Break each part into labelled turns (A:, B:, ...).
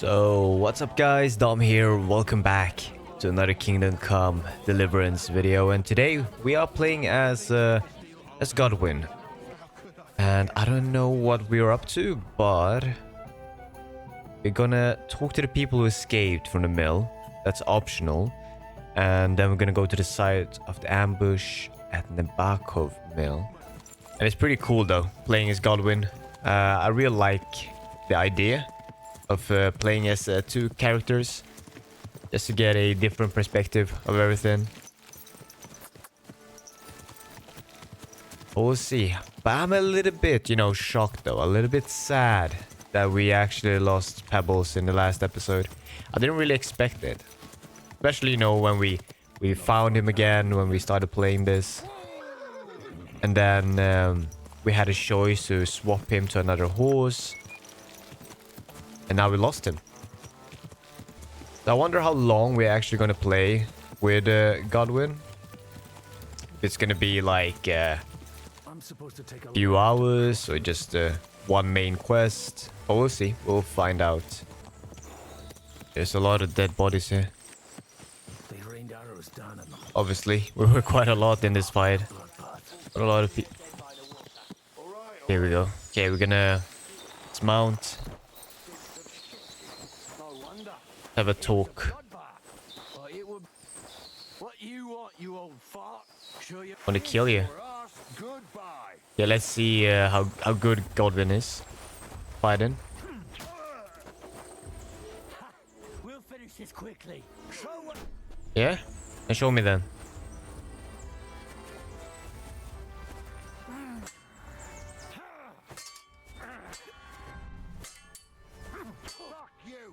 A: So what's up guys, Dom here, welcome back to another Kingdom Come Deliverance video, and today we are playing as Godwin. And I don't know what we're up to, but we're gonna talk to the people who escaped from the mill. That's optional. And then we're gonna go to the site of the ambush at Nebakov mill. And it's pretty cool though, playing as Godwin. I really like the idea of playing as two characters, just to get a different perspective of everything. We'll see. But I'm a little bit, shocked though, a little bit sad that we actually lost Pebbles in the last episode. I didn't really expect it, especially when we found him again when we started playing this, and then we had a choice to swap him to another horse. And now we lost him. So I wonder how long we're actually going to play with Godwin. If it's going to be like a few hours or just one main quest. But we'll see. We'll find out. There's a lot of dead bodies here. Obviously, we were quite a lot in this fight. A lot of people. Here we go. Okay, we're gonna dismount. Have a talk. Want to kill you? Yeah, let's see how good Godwin is fighting.
B: We'll finish this quickly.
A: Yeah, and show me then.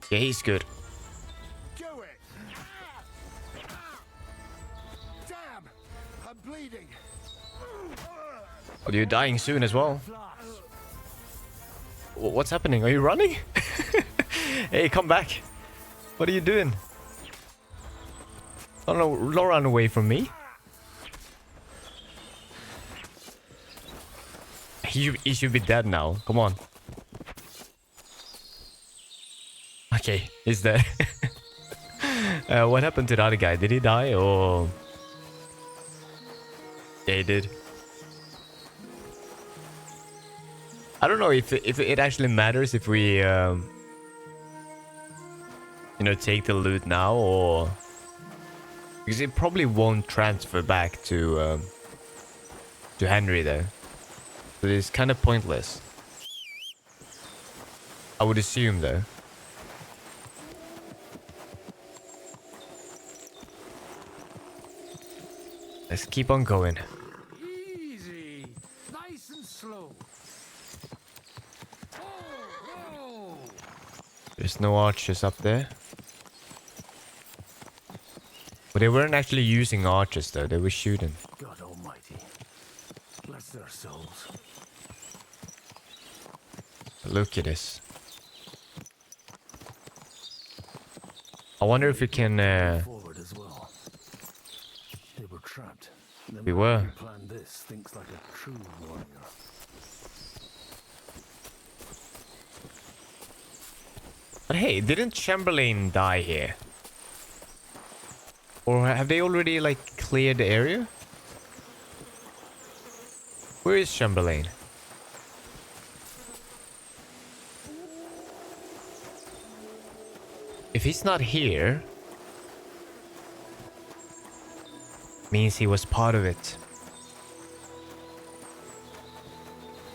A: Yeah, he's good. Oh, you're dying soon as well. What's happening? Are you running? Hey, come back. What are you doing? Oh no, don't run away from me. He should be dead now. Come on. Okay, he's dead. What happened to the other guy? Did he die or... Yeah, he did. I don't know if it actually matters if we, take the loot now, or... Because it probably won't transfer back to Henry there. So it's kind of pointless. I would assume though. Let's keep on going.
B: Easy, nice and slow.
A: There's no archers up there. But they weren't actually using archers though, they were shooting.
B: God Almighty, bless their souls.
A: Look at this. I wonder if we can
B: Forward as well. They were trapped.
A: We were.
B: Planned this thinks like a true warrior.
A: But hey, didn't Chamberlain die here? Or have they already like cleared the area? Where is Chamberlain? If he's not here, means he was part of it.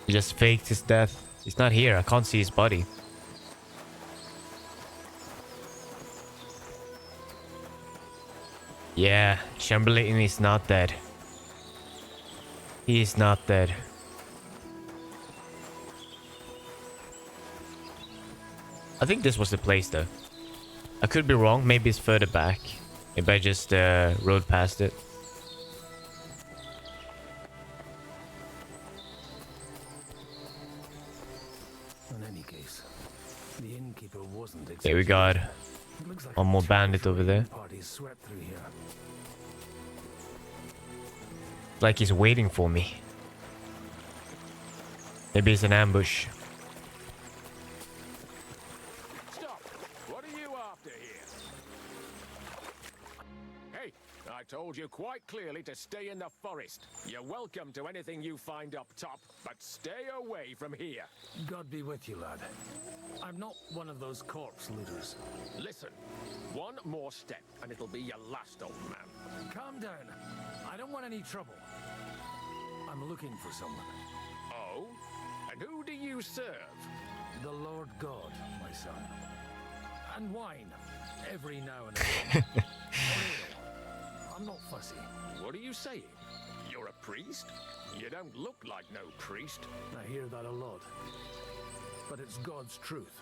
A: He just faked his death. He's not here. I can't see his body. Yeah, Chamberlain is not dead. He is not dead. I think this was the place though. I could be wrong. Maybe it's further back. Maybe I just rode past it.
B: In any case, the innkeeper wasn't
A: There we got one more bandit over there. Like he's waiting for me. Maybe it's an ambush.
C: after here? Hey, I told you quite clearly to stay in the forest. You're welcome to anything you find up top, but stay away from here.
B: God be with you, lad. I'm not one of those corpse looters.
C: Listen, one more step and it'll be your last, old man.
B: Calm down. I don't want any trouble. I'm looking for someone.
C: Oh? And who do you serve?
B: The Lord God, my son. And wine, every now and again. Or ale. I'm not fussy.
C: What are you saying? You're a priest? You don't look like no priest.
B: I hear that a lot. But it's God's truth.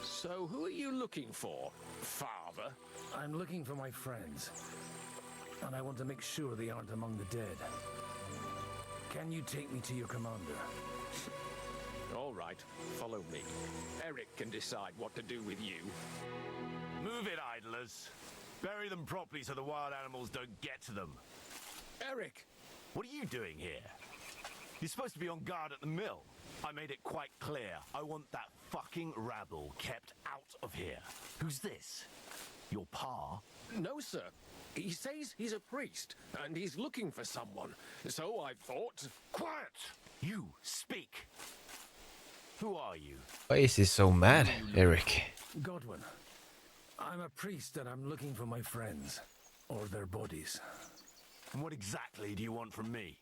C: So who are you looking for, Father?
B: I'm looking for my friends. And I want to make sure they aren't among the dead. Can you take me to your commander?
C: All right, follow me. Eric can decide what to do with you.
D: Move it, idlers. Bury them properly so the wild animals don't get to them.
C: Eric!
D: What are you doing here? You're supposed to be on guard at the mill. I made it quite clear. I want that fucking rabble kept out of here. Who's this? Your pa?
C: No, sir. He says he's a priest, and he's looking for someone. So I thought...
D: Quiet! You, speak! Who are you?
A: Why is he so mad, Eric?
B: Godwin. I'm a priest and I'm looking for my friends. Or their bodies.
D: And what exactly do you want from me?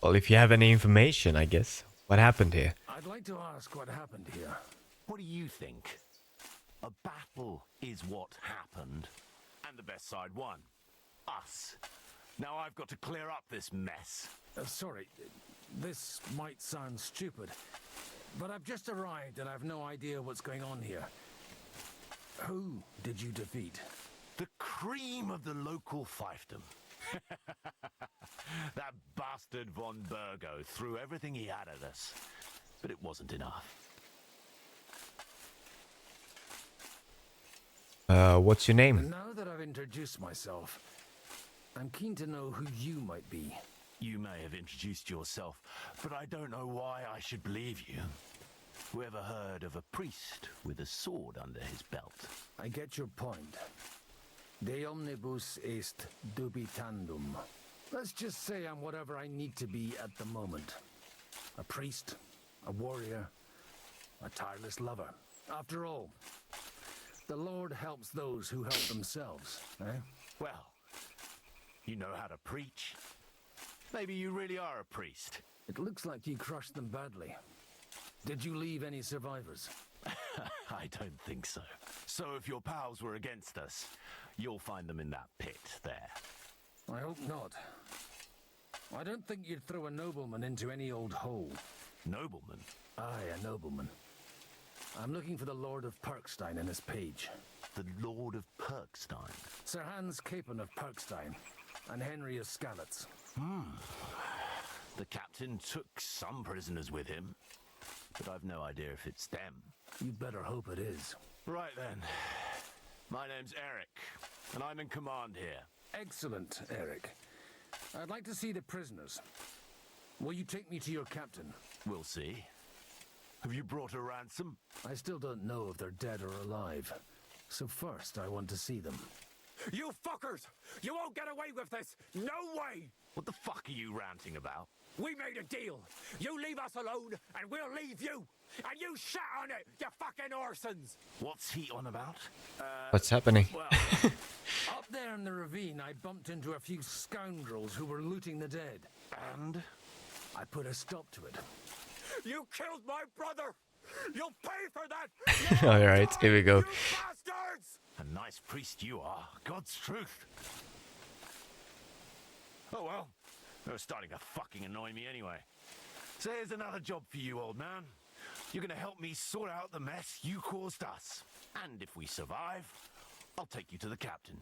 A: Well, if you have any information, I guess. What happened here?
B: I'd like to ask what happened here.
D: What do you think? A battle is what happened. And the best side won. Us. Now I've got to clear up this mess.
B: Sorry, this might sound stupid, but I've just arrived and I've no idea what's going on here. Who did you defeat?
D: The cream of the local fiefdom. That bastard von Burgo threw everything he had at us, but it wasn't enough.
A: What's your name?
B: Now that I've introduced myself, I'm keen to know who you might be.
D: You may have introduced yourself, but I don't know why I should believe you. Whoever heard of a priest with a sword under his belt?
B: I get your point. De omnibus est dubitandum. Let's just say I'm whatever I need to be at the moment. A priest, a warrior, a tireless lover. After all, the Lord helps those who help themselves, eh?
D: Well, you know how to preach. Maybe you really are a priest.
B: It looks like you crushed them badly. Did you leave any survivors?
D: I don't think so. So if your pals were against us, you'll find them in that pit there.
B: I hope not. I don't think you'd throw a nobleman into any old hole.
D: Nobleman?
B: Aye, a nobleman. I'm looking for the Lord of Perkstein and his page.
D: The Lord of Perkstein?
B: Sir Hans Capon of Perkstein and Henry of Skalitz.
D: The captain took some prisoners with him, but I've no idea if it's them.
B: You'd better hope it is.
D: Right then. My name's Eric, and I'm in command here.
B: Excellent, Eric. I'd like to see the prisoners. Will you take me to your captain?
D: We'll see. Have you brought a ransom?
B: I still don't know if they're dead or alive. So first, I want to see them.
C: You fuckers! You won't get away with this! No way!
D: What the fuck are you ranting about?
C: We made a deal. You leave us alone, and we'll leave you. And you shat on it, you fucking orsons!
D: What's he on about?
A: What's happening?
B: Well, up there in the ravine, I bumped into a few scoundrels who were looting the dead.
D: And?
B: I put a stop to it.
C: You killed my brother! You'll pay for that!
A: Alright, here we go.
C: You bastards!
D: A nice priest you are. God's truth. Oh well. They're starting to fucking annoy me anyway. So here's another job for you, old man. You're gonna help me sort out the mess you caused us. And if we survive, I'll take you to the captain.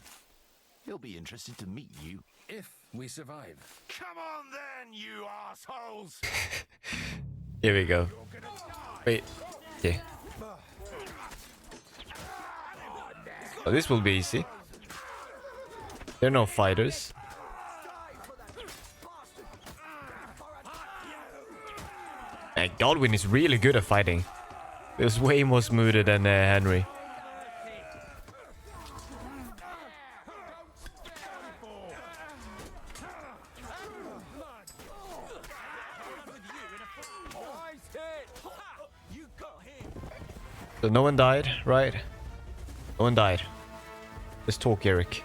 D: He'll be interested to meet you.
B: If we survive.
D: Come on then, you assholes!
A: Here we go. Wait. Yeah. Oh, this will be easy. They're no fighters. And Godwin is really good at fighting. It was way more smoother than Henry. So no one died, right? No one died. Let's talk, Eric.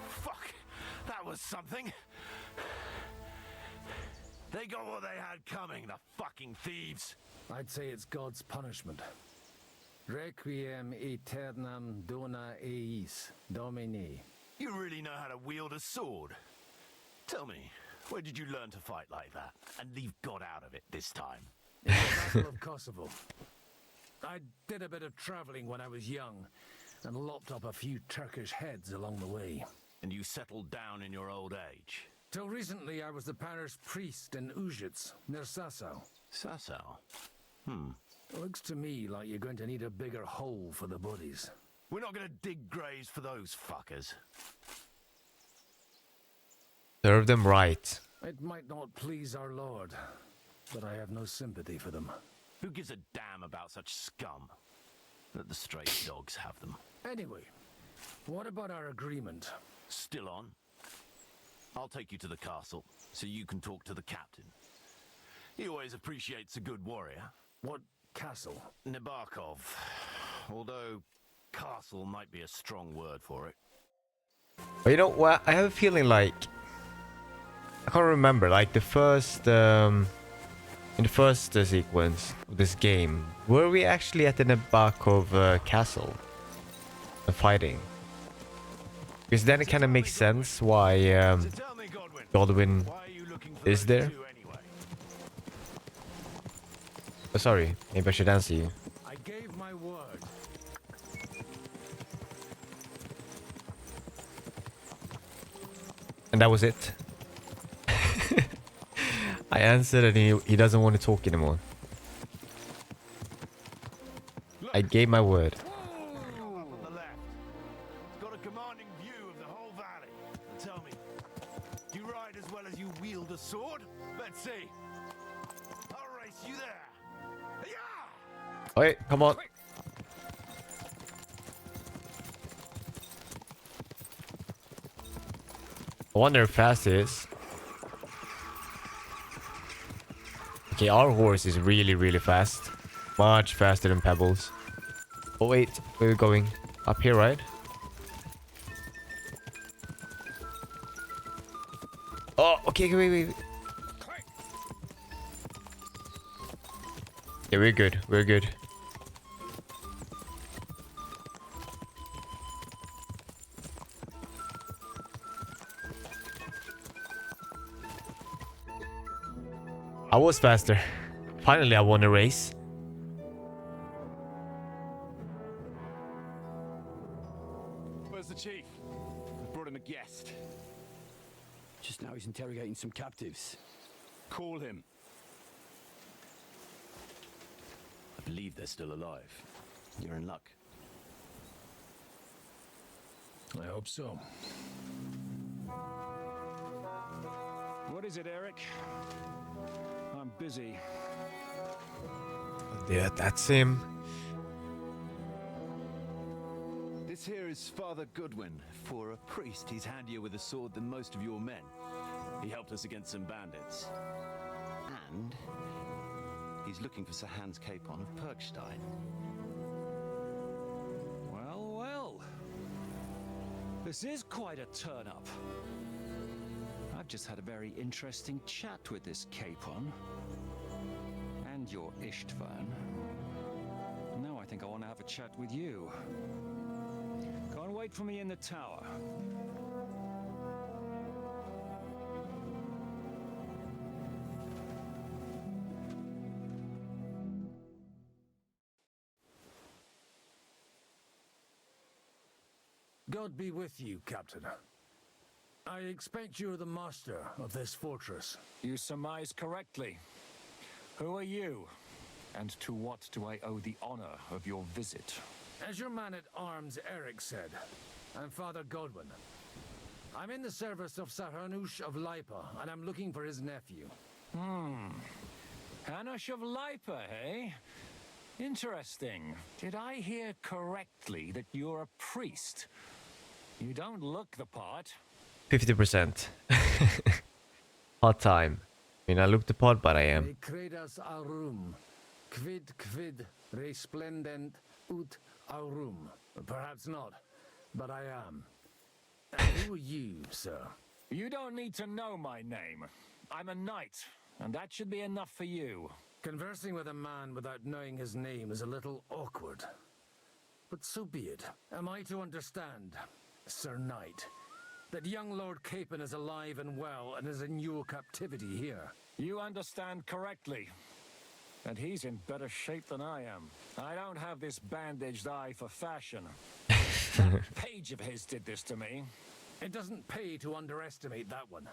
D: Fuck, that was something. They got what they had coming, the fucking thieves.
B: I'd say it's God's punishment. Requiem aeternam dona eis, Domini.
D: You really know how to wield a sword. Tell me, where did you learn to fight like that? And leave God out of it this time.
B: In the Battle of Kosovo. I did a bit of traveling when I was young, and lopped up a few Turkish heads along the way.
D: And you settled down in your old age.
B: Till recently, I was the parish priest in Užice, near Sasau.
D: Sasau?
B: Looks to me like you're going to need a bigger hole for the bodies.
D: We're not gonna dig graves for those fuckers.
A: Serve them right.
B: It might not please our Lord, but I have no sympathy for them.
D: Who gives a damn about such scum? Let the stray dogs have them.
B: Anyway, what about our agreement?
D: Still on? I'll take you to the castle, so you can talk to the captain. He always appreciates a good warrior.
B: What castle?
D: Nabokov. Although, castle might be a strong word for it.
A: But you know what? I have a feeling like... I can't remember, like the first... in the first sequence of this game, were we actually at the Nabokov castle? Fighting? Because then it kind of makes sense why
D: So tell me,
A: Godwin
D: why are you looking for
A: is
D: those
A: there.
D: two anyway?
A: Oh, sorry, maybe I should answer you.
B: I gave my word.
A: And that was it. I answered and he doesn't want to talk anymore. I gave my word.
D: Up on the left. It's got a commanding view of the whole valley. And tell me, do you ride as well as you wield a sword? Let's see. I'll race you there. Yeah!
A: Wait, come on. I wonder how fast it is. Okay, our horse is really, really fast. Much faster than Pebbles. Oh wait, where are we going? Up here, right? Oh, okay, wait. Yeah, we're good. We're good. I was faster. Finally, I won a race.
E: Where's the chief? I brought him a guest.
F: Just now he's interrogating some captives.
E: Call him.
F: I believe they're still alive. You're in luck.
B: I hope so.
E: What is it, Eric? I'm busy.
A: Yeah, that's him.
F: This here is Father Goodwin. For a priest, he's handier with a sword than most of your men. He helped us against some bandits. And he's looking for Sir Hans Capon of Perkstein.
E: Well. This is quite a turn-up. I've just had a very interesting chat with this Capon. And your Istvan. Now I think I want to have a chat with you. Go and wait for me in the tower.
B: God be with you, Captain. I expect you're the master of this fortress.
E: You surmise correctly. Who are you? And to what do I owe the honor of your visit?
B: As your man-at-arms Eric said, I'm Father Godwin. I'm in the service of Sahanush of Lipa, and I'm looking for his nephew.
E: Hanush of Lipa, eh? Interesting. Did I hear correctly that you're a priest? You don't look the part.
A: 50%. Hot time. I mean, I look the part, but I am.
B: De credas aurum, quid resplendent ut aurum. Perhaps not, but I am. And who are you, sir?
E: You don't need to know my name. I'm a knight, and that should be enough for you.
B: Conversing with a man without knowing his name is a little awkward. But so be it. Am I to understand, Sir Knight, that young Lord Capon is alive and well and is in your captivity here?
E: You understand correctly. And he's in better shape than I am. I don't have this bandaged eye for fashion. That page of his did this to me.
B: It doesn't pay to underestimate that one.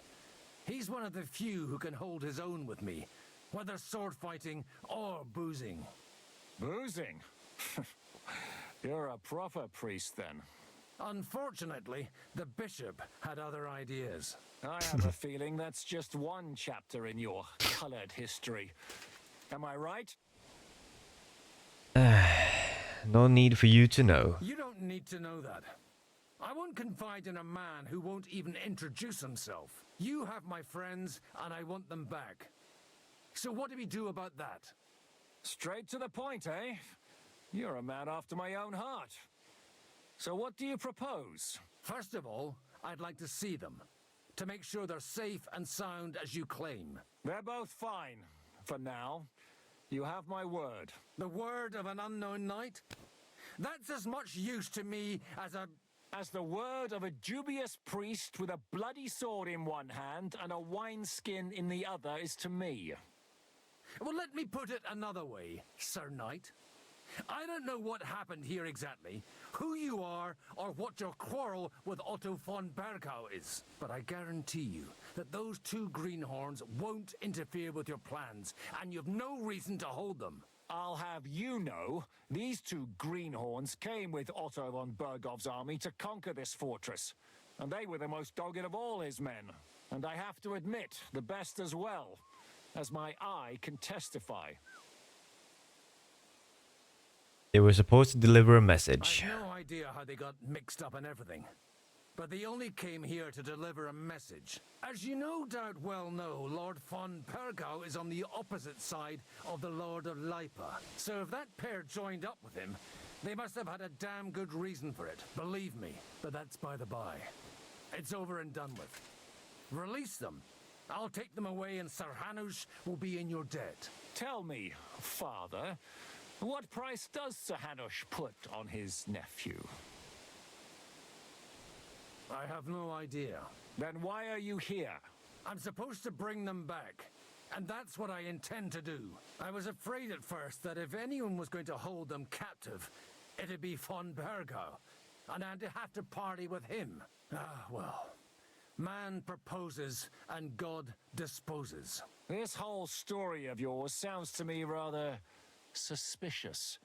B: He's one of the few who can hold his own with me, whether sword fighting or boozing.
E: Boozing? You're a proper priest then.
B: Unfortunately, the bishop had other ideas.
E: I have a feeling that's just one chapter in your colored history. Am I right?
A: No need for you to know.
B: You don't need to know that. I won't confide in a man who won't even introduce himself. You have my friends, and I want them back. So what do we do about that?
E: Straight to the point, eh? You're a man after my own heart. So what do you propose?
B: First of all, I'd like to see them, to make sure they're safe and sound as you claim.
E: They're both fine, for now. You have my word.
B: The word of an unknown knight? That's as much use to me
E: as the word of a dubious priest with a bloody sword in one hand and a wineskin in the other is to me.
B: Well, let me put it another way, Sir Knight. I don't know what happened here exactly, who you are, or what your quarrel with Otto von Bergau is. But I guarantee you that those two greenhorns won't interfere with your plans, and you've no reason to hold them.
E: I'll have you know, these two greenhorns came with Otto von Bergov's army to conquer this fortress. And they were the most dogged of all his men. And I have to admit, the best as well, as my eye can testify.
A: They were supposed to deliver a message.
B: I've no idea how they got mixed up in everything. But they only came here to deliver a message. As you no doubt well know, Lord von Bergau is on the opposite side of the Lord of Lipa. So if that pair joined up with him, they must have had a damn good reason for it. Believe me. But that's by the by. It's over and done with. Release them. I'll take them away and Sir Hanush will be in your debt.
E: Tell me, father, what price does Sir Hanush put on his nephew?
B: I have no idea.
E: Then why are you here?
B: I'm supposed to bring them back. And that's what I intend to do. I was afraid at first that if anyone was going to hold them captive, it'd be von Bergau. And I'd have to party with him. Ah, well. Man proposes and God disposes.
E: This whole story of yours sounds to me rather suspicious.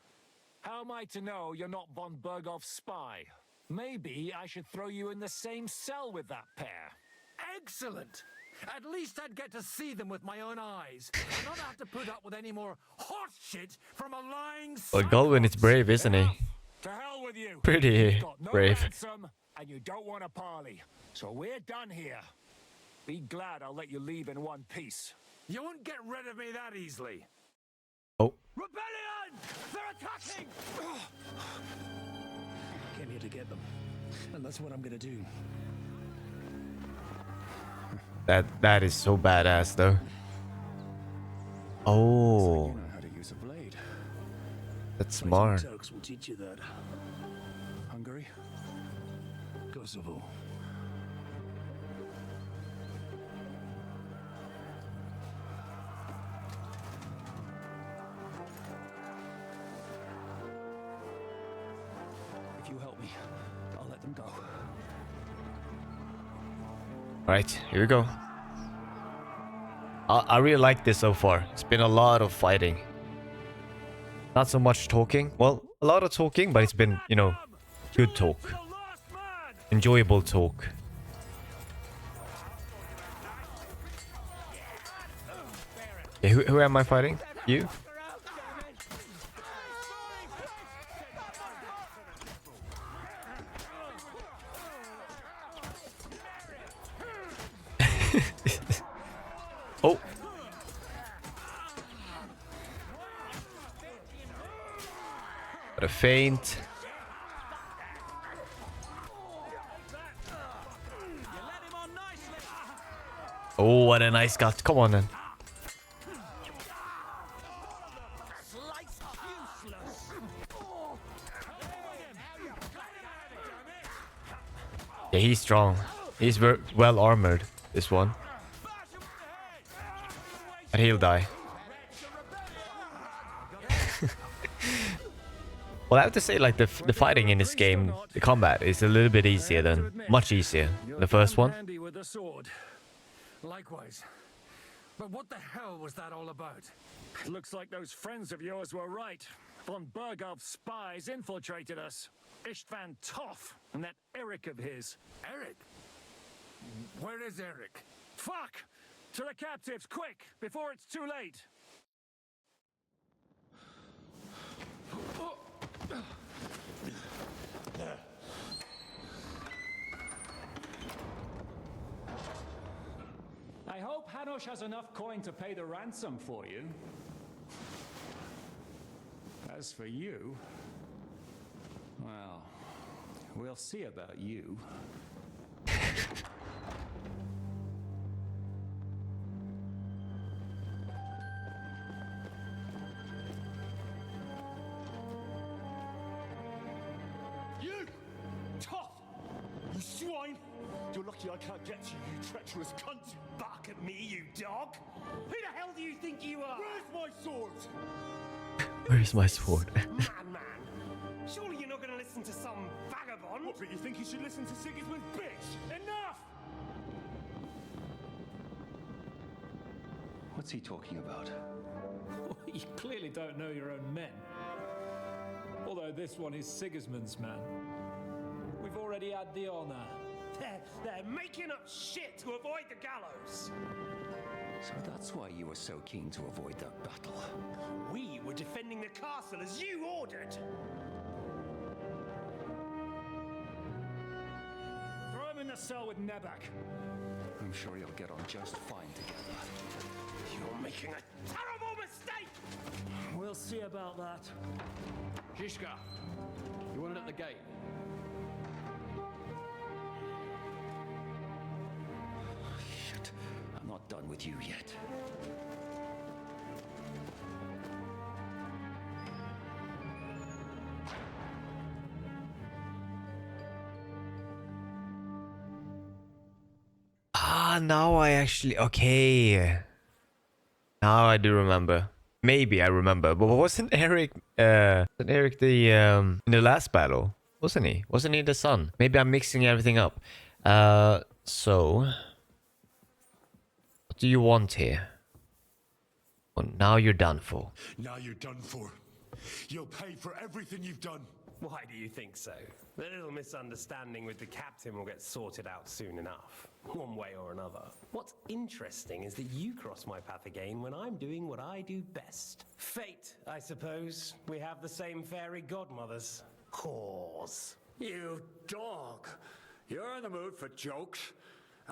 E: How am I to know you're not von Bergov's spy? Maybe I should throw you in the same cell with that pair.
B: Excellent! At least I'd get to see them with my own eyes, and not have to put up with any more horse shit from a lying
A: Well, Galvin is brave, isn't he?
E: To hell with you!
A: Pretty
E: You've got no
A: brave.
E: ransom, and you don't want a parley. So we're done here. Be glad I'll let you leave in one piece.
B: You won't get rid of me that easily.
A: Oh,
B: Rebellion! They're attacking! Came here to get them, and that's what I'm gonna do.
A: that is so badass though. Oh,
B: You know how to use a blade.
A: that's smart.
B: Turks will teach you that. Hungary? Kosovo. If you help me, I'll let them go.
A: Right, here we go. I really like this so far. It's been a lot of fighting. Not so much talking. Well, a lot of talking, but it's been, you know, good talk. Enjoyable talk. Yeah, who am I fighting? You? Oh. Got a feint. Oh, what a nice cut. Come on then. Yeah, he's strong. He's well armored, this one. And he'll die. Well, I have to say, like, the fighting in this game, the combat is a little bit easier than, much easier than the first one.
B: Handy with a sword. Likewise. But what the hell was that all about?
C: Looks like those friends of yours were right. Von Bergov's spies infiltrated us. Istvan Toth and that Eric of his.
B: Eric? Where is Eric?
C: Fuck! To the captives, quick, before it's too late.
E: I hope Hanush has enough coin to pay the ransom for you. As for you, well, we'll see about you.
D: You! Tough! You swine! You're lucky I can't get to you, you treacherous cunt! Bark at me, you dog! Who the hell do you think you are? Where's my sword?
A: Where's my sword?
G: Man. Surely you're not going to listen to some vagabond?
D: What, but you think you should listen to Sigismund's bitch?
C: Enough!
E: What's he talking about?
H: You clearly don't know your own men. Although this one is Sigismund's man. We've already had the honor.
G: They're making up shit to avoid the gallows.
E: So that's why you were so keen to avoid that battle.
G: We were defending the castle as you ordered.
C: Throw him in the cell with Nebak.
E: I'm sure you'll get on just fine together.
G: You're making a terrible mistake!
H: We'll see about that.
I: Zhishka, you want it at the gate?
E: Shit, I'm not done with you yet.
A: Ah, now I actually... Okay. Now I do remember. Maybe I remember. But wasn't Eric... wasn't Eric the... in the last battle? Wasn't he? Wasn't he the son? Maybe I'm mixing everything up. So... What do you want here? Well, now you're done for.
D: Now you're done for. You'll pay for everything you've done.
G: Why do you think so? The little misunderstanding with the captain will get sorted out soon enough, one way or another. What's interesting is that you cross my path again when I'm doing what I do best. Fate, I suppose. We have the same fairy godmothers. Whores.
J: You dog! You're in the mood for jokes?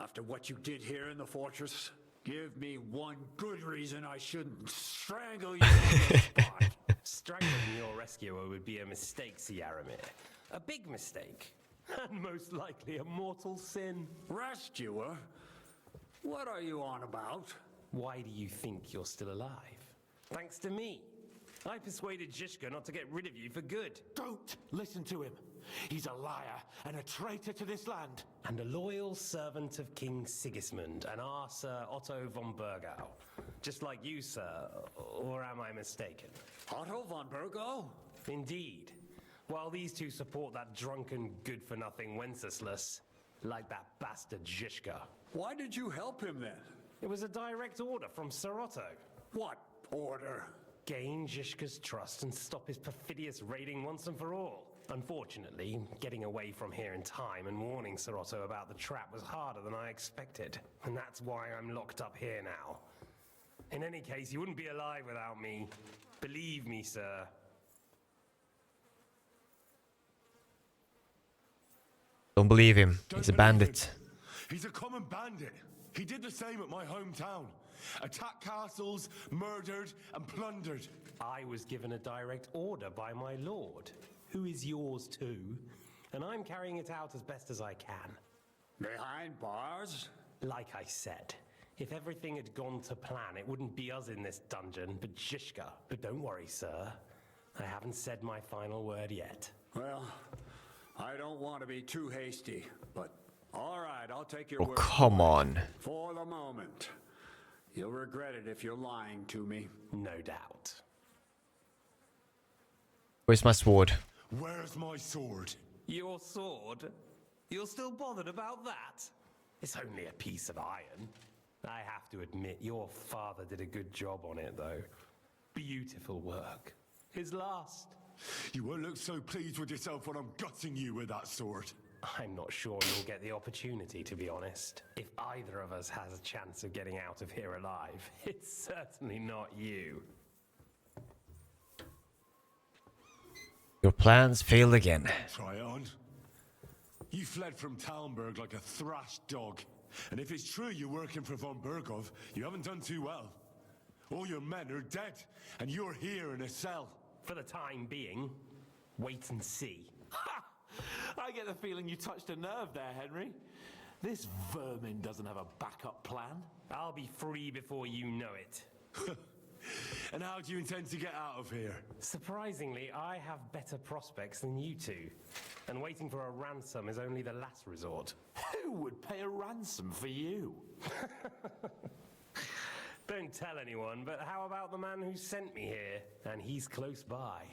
J: After what you did here in the fortress? Give me one good reason I shouldn't strangle you on the spot.
G: Strangling your rescuer would be a mistake, Yaramir. A big mistake. And most likely a mortal sin.
J: Rescuer? What are you on about?
G: Why do you think you're still alive? Thanks to me. I persuaded Zhishka not to get rid of you for good.
D: Don't listen to him. He's a liar and a traitor to this land.
G: And a loyal servant of King Sigismund and our Sir Otto von Bergau. Just like you, sir, or am I mistaken?
J: Otto von Bergau?
G: Indeed. While these two support that drunken, good-for-nothing Wenceslas, like that bastard Zhishka.
J: Why did you help him then?
G: It was a direct order from Sir Otto.
J: What order?
G: Gain Zhishka's trust and stop his perfidious raiding once and for all. Unfortunately, getting away from here in time and warning Sir Otto about the trap was harder than I expected. And that's why I'm locked up here now. In any case, you wouldn't be alive without me. Believe me, sir.
A: Don't believe him.
D: Don't
A: He's a
D: believe
A: bandit.
D: him. He's a common bandit.
K: He did the same at my hometown. Attacked castles, murdered, and plundered.
G: I was given a direct order by my lord, who is yours too, and I'm carrying it out as best as I can.
J: Behind bars?
G: Like I said, if everything had gone to plan, it wouldn't be us in this dungeon, but Zizka. But don't worry, sir. I haven't said my final word yet.
J: Well, I don't want to be too hasty, but all right, I'll take your
A: Oh,
J: word
A: come on.
J: for the moment. You'll regret it if you're lying to me.
G: No doubt.
A: Where's my sword?
K: Where's my sword?
G: Your sword? You're still bothered about that? It's only a piece of iron. I have to admit, your father did a good job on it, though. Beautiful work. His last.
K: You won't look so pleased with yourself when I'm gutting you with that sword.
G: I'm not sure you'll get the opportunity, to be honest. If either of us has a chance of getting out of here alive, it's certainly not you.
A: Your plans failed again.
K: Try it on. You fled from Talmberg like a thrashed dog. And if it's true you're working for von Bergov, you haven't done too well. All your men are dead, and you're here in a cell.
G: For the time being, wait and see.
D: Ha! I get the feeling you touched a nerve there, Henry. This vermin doesn't have a backup plan.
G: I'll be free before you know it.
K: And how do you intend to get out of here?
G: Surprisingly, I have better prospects than you two. And waiting for a ransom is only the last resort.
D: Who would pay a ransom for you?
G: Don't tell anyone, but how about the man who sent me here? And he's close by.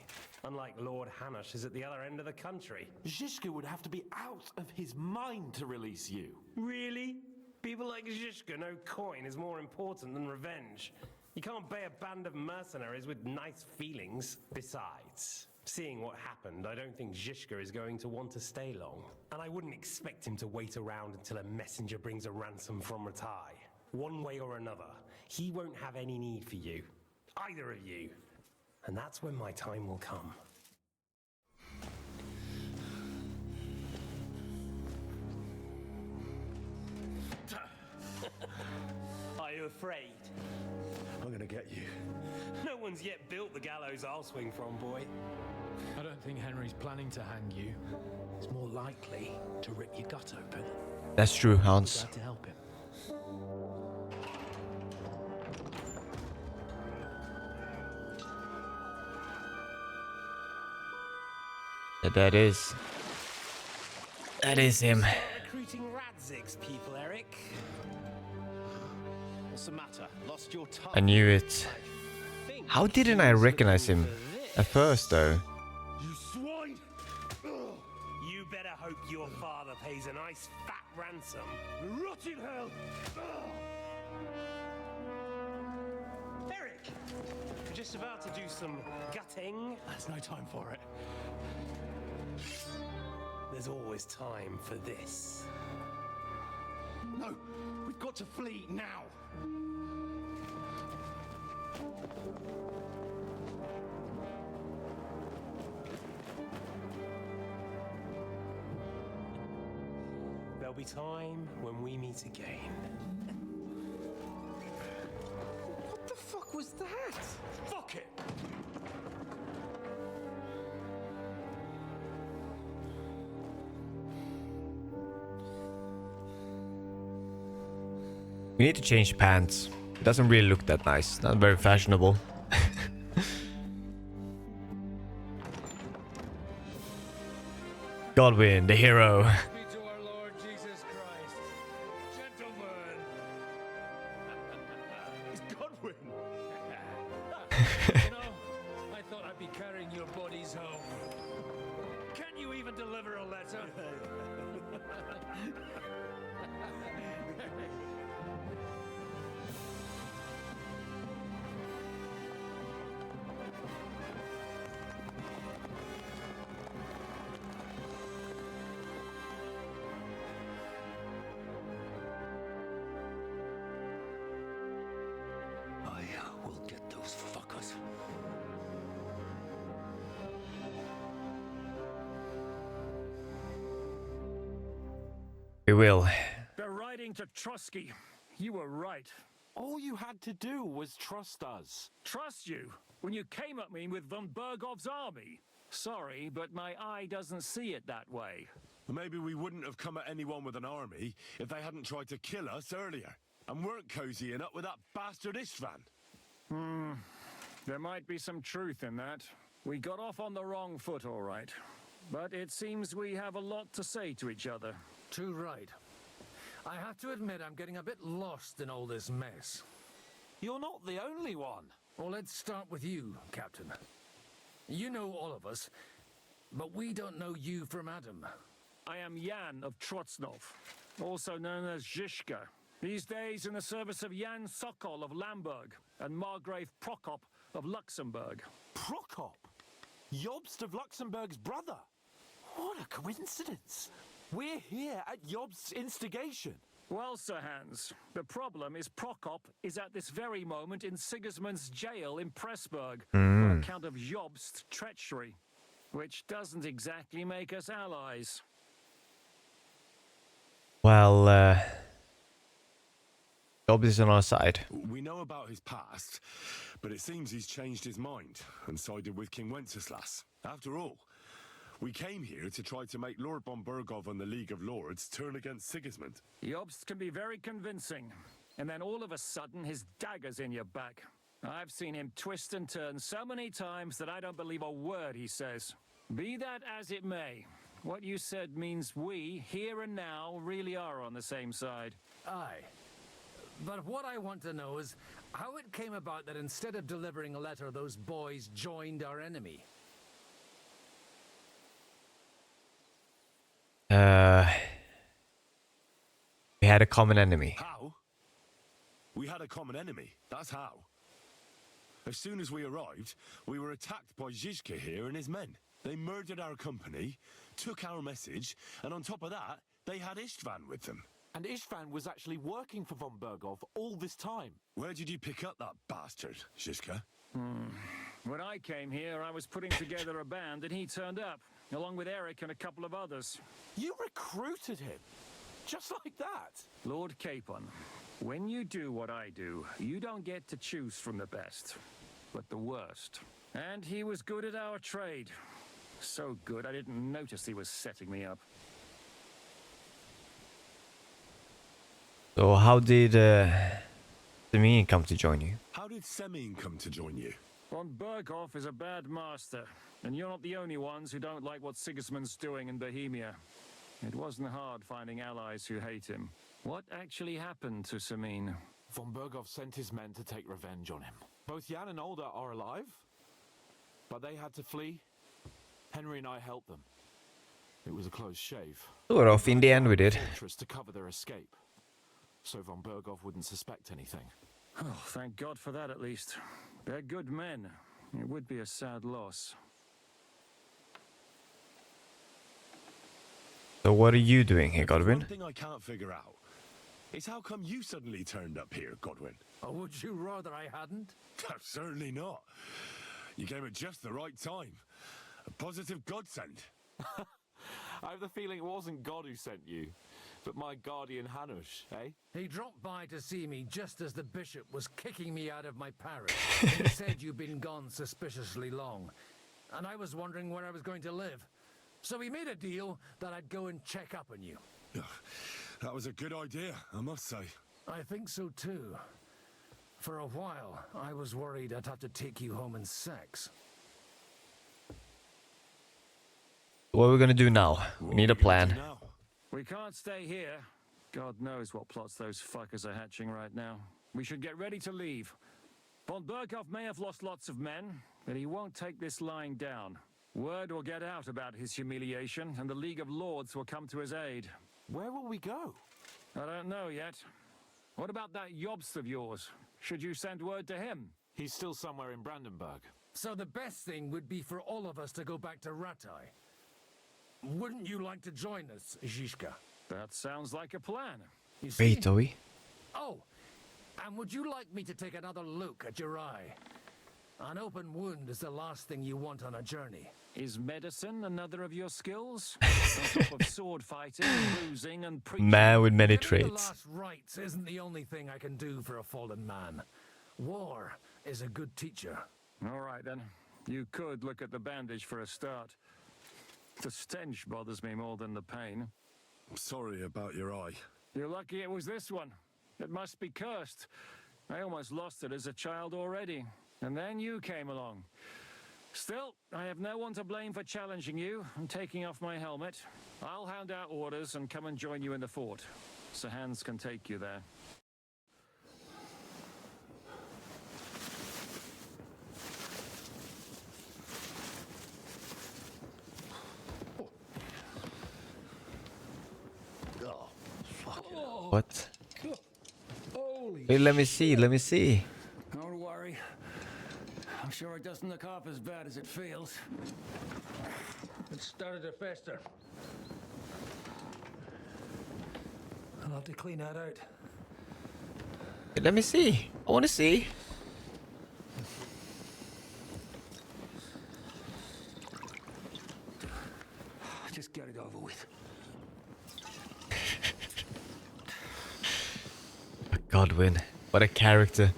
G: Unlike Lord Hanush is at the other end of the country.
D: Zizka would have to be out of his mind to release you.
G: Really? People like Zizka know coin is more important than revenge. You can't pay a band of mercenaries with nice feelings. Besides, seeing what happened, I don't think Zizka is going to want to stay long. And I wouldn't expect him to wait around until a messenger brings a ransom from Ratai. One way or another, he won't have any need for you. Either of you. And that's when my time will come. Are you afraid?
K: I'm gonna get you.
G: No one's yet built the gallows I'll swing from, boy.
H: I don't think Henry's planning to hang you. He's more likely to rip your gut open.
A: That's true, Hans.
H: Glad to help him.
A: Yeah, that is him.
G: Recruiting Radzigs, people, Eric.
F: What's the matter? Lost your tongue?
A: I knew it. How didn't I recognize him at first, though?
K: You swine!
G: You better hope your father pays a nice fat ransom.
K: Rot in hell!
G: Eric! We're just about to do some gutting.
H: There's no time for it.
G: There's always time for this.
F: No, we've got to flee now.
G: There'll be time when we meet again.
F: What the fuck was that?
G: Fuck it!
A: We need to change pants. It doesn't really look that nice. Not very fashionable. Godwin, the hero.
J: Be to our Lord Jesus Christ. Gentlemen.
F: It's Godwin.
J: You know, I thought I'd be carrying your bodies home. Can you even deliver a letter?
B: I will get those fuckers.
A: We will.
C: They're riding to Trusky. you were right.
D: All you had to do was trust us.
C: Trust you when you came at me with von Bergov's army. Sorry, but my eye doesn't see it that way.
K: Maybe we wouldn't have come at anyone with an army if they hadn't tried to kill us earlier and weren't cozying up with that bastard Istvan.
C: There might be some truth in that. We got off on the wrong foot, all right. But it seems we have a lot to say to each other.
B: Too right. I have to admit I'm getting a bit lost in all this mess.
D: You're not the only one.
B: Well, let's start with you, Captain. You know all of us, but we don't know you from Adam.
C: I am Jan of Trotsnov, also known as Zhishka. These days in the service of Jan Sokol of Lamberg and Margrave Prokop of Luxembourg.
D: Prokop? Jobst of Luxembourg's brother? What a coincidence. We're here at Jobst's instigation.
C: Well, Sir Hans, the problem is Prokop is at this very moment in Sigismund's jail in Pressburg on account of Jobst's treachery, which doesn't exactly make us allies.
A: Well, Job is on our side.
K: We know about his past, but it seems he's changed his mind and sided with King Wenceslas. After all, we came here to try to make Lord von Bergov and the League of Lords turn against Sigismund.
C: Jobst can be very convincing, and then all of a sudden his dagger's in your back. I've seen him twist and turn so many times that I don't believe a word he says. Be that as it may, what you said means we, here and now, really are on the same side.
B: Aye. But what I want to know is how it came about that instead of delivering a letter, those boys joined our enemy.
A: We had a common enemy.
K: How? We had a common enemy. That's how. As soon as we arrived, we were attacked by Zhizka here and his men. They murdered our company, took our message, and on top of that, they had Istvan with them.
D: And Istvan was actually working for von Bergov all this time.
K: Where did you pick up that bastard, Zhizka?
C: When I came here, I was putting together a band and he turned up, along with Eric and a couple of others.
D: You recruited him? Just like that?
C: Lord Capon, when you do what I do, you don't get to choose from the best, but the worst. And he was good at our trade. So good, I didn't notice he was setting me up.
A: So how did Semyon come to join you?
K: How did Semyon come to join you?
C: Von Bergov is a bad master, and you're not the only ones who don't like what Sigismund's doing in Bohemia. It wasn't hard finding allies who hate him. What actually happened to Semyon?
F: Von Bergov sent his men to take revenge on him. Both Jan and Olda are alive, but they had to flee. Henry and I helped them. It was a close shave.
A: Sort of. In the end, we did.
F: Fortress to cover their escape, so von Bergov wouldn't suspect anything.
C: Oh, thank God for that at least. They're good men. It would be a sad loss.
A: So what are you doing here, Godwin?
K: One thing I can't figure out is how come you suddenly turned up here, Godwin?
B: Or would you rather I hadn't?
K: Certainly not. You came at just the right time. A positive godsend.
F: I have the feeling it wasn't God who sent you, but my guardian Hanush, eh?
B: He dropped by to see me just as the bishop was kicking me out of my parish. He said you'd been gone suspiciously long, and I was wondering where I was going to live. So we made a deal that I'd go and check up on you.
K: That was a good idea, I must say.
B: I think so too. For a while, I was worried I'd have to take you home in sex.
A: What are we gonna do now? We need a plan.
C: We can't stay here. God knows what plots those fuckers are hatching right now. We should get ready to leave. Von Bergov may have lost lots of men, but he won't take this lying down. Word will get out about his humiliation, and the League of Lords will come to his aid.
F: Where will we go?
C: I don't know yet. What about that Jobst of yours? Should you send word to him?
F: He's still somewhere in Brandenburg.
B: So the best thing would be for all of us to go back to Ratai. Wouldn't you like to join us, Zhizka?
C: That sounds like a plan.
B: You see?
A: Wait, are we?
B: Oh, and would you like me to take another look at your eye? An open wound is the last thing you want on a journey.
C: Is medicine another of your skills? On top of sword fighting, bruising, and preaching.
A: Man with many
B: Giving the
A: traits.
B: last rites isn't the only thing I can do for a fallen man. War is a good teacher.
C: All right, then. You could look at the bandage for a start. The stench bothers me more than the pain.
K: I'm sorry about your eye.
C: You're lucky it was this one. It must be cursed. I almost lost it as a child already. And then you came along. Still, I have no one to blame for challenging you and taking off my helmet. I'll hand out orders and come and join you in the fort. Sir Hans can take you there.
A: What?
J: Holy
A: Wait, let me see. Let me see.
J: Don't worry. I'm sure it doesn't look half as bad as it feels.
B: It started to fester. I'll have to clean that out.
A: Wait, let me see. I want to see.
J: Just get it over with.
A: Godwin, what a character.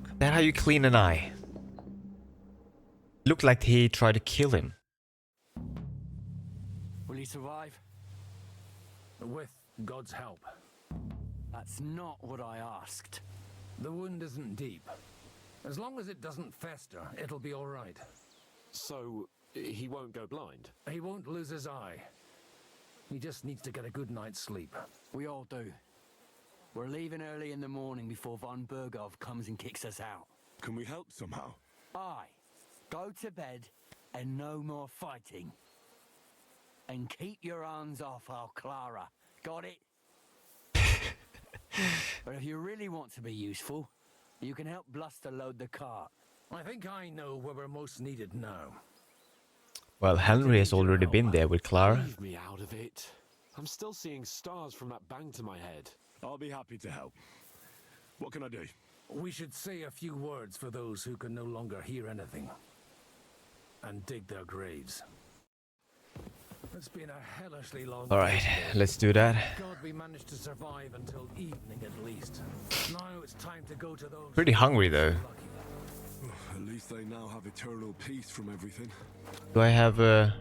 A: Is that how you clean an eye? Looked like he tried to kill him.
I: Will he survive?
B: With God's help.
I: That's not what I asked.
B: The wound isn't deep. As long as it doesn't fester, it'll be all right.
L: So, he won't go blind?
B: He won't lose his eye. He just needs to get a good night's sleep.
I: We all do. We're leaving early in the morning before von Burgov comes and kicks us out.
K: Can we help somehow?
I: Aye. Go to bed and no more fighting. And keep your hands off our Clara. Got it? But if you really want to be useful, you can help Bluster load the cart.
B: I think I know where we're most needed now.
A: Well, Henry has already been there with Clara.
L: Leave me out of it. I'm still seeing stars from that bang to my head.
K: I'll be happy to help. What can I do?
B: We should say a few words for those who can no longer hear anything. And dig their graves. It's been a hellishly long day.
A: Alright, let's do that.
B: God, we managed to survive until evening at least. Now it's time to go to those.
A: Pretty hungry though.
K: At least they now have eternal peace from everything.
A: Do I have I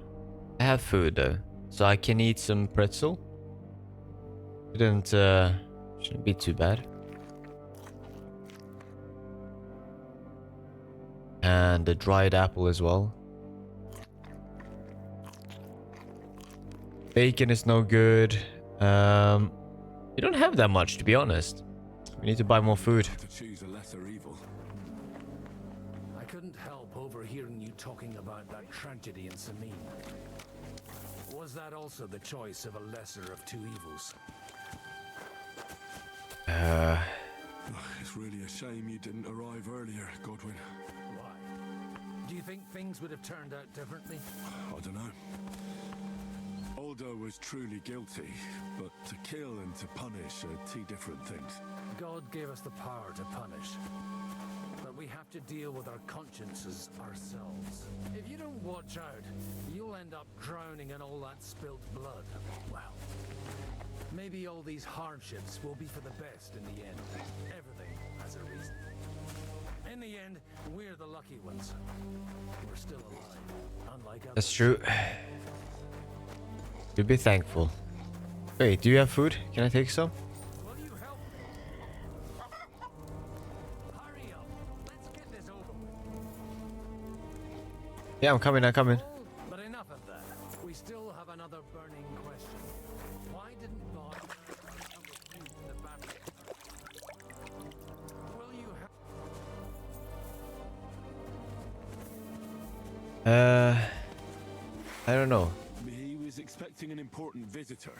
A: have food though, so I can eat some pretzel. Shouldn't be too bad. And a dried apple as well. Bacon is no good. You don't have that much, to be honest. We need to buy more food.
K: To choose a lesser evil.
B: I couldn't help overhearing you talking about that tragedy in Samin. Was that also the choice of a lesser of two evils?
K: It's really a shame you didn't arrive earlier, Godwin.
B: Why? Do you think things would have turned out differently?
K: I don't know. Aldo was truly guilty, but to kill and to punish are two different things.
B: God gave us the power to punish. But we have to deal with our consciences ourselves. If you don't watch out, you'll end up drowning in all that spilt blood. Well, maybe all these hardships will be for the best in the end. Everything has a reason. In the end, we're the lucky ones. We're still alive, unlike others.
A: That's true. You'll be thankful. Wait, do you have food? Can I take some?
B: Will you help me? Hurry up. Let's get this over with.
A: Yeah, I'm coming, I'm coming.
B: But enough of that. We still have another burning question. Why didn't God come with you to the battle? Will you help?
A: I don't know.
K: He was expecting expecting an important visitor.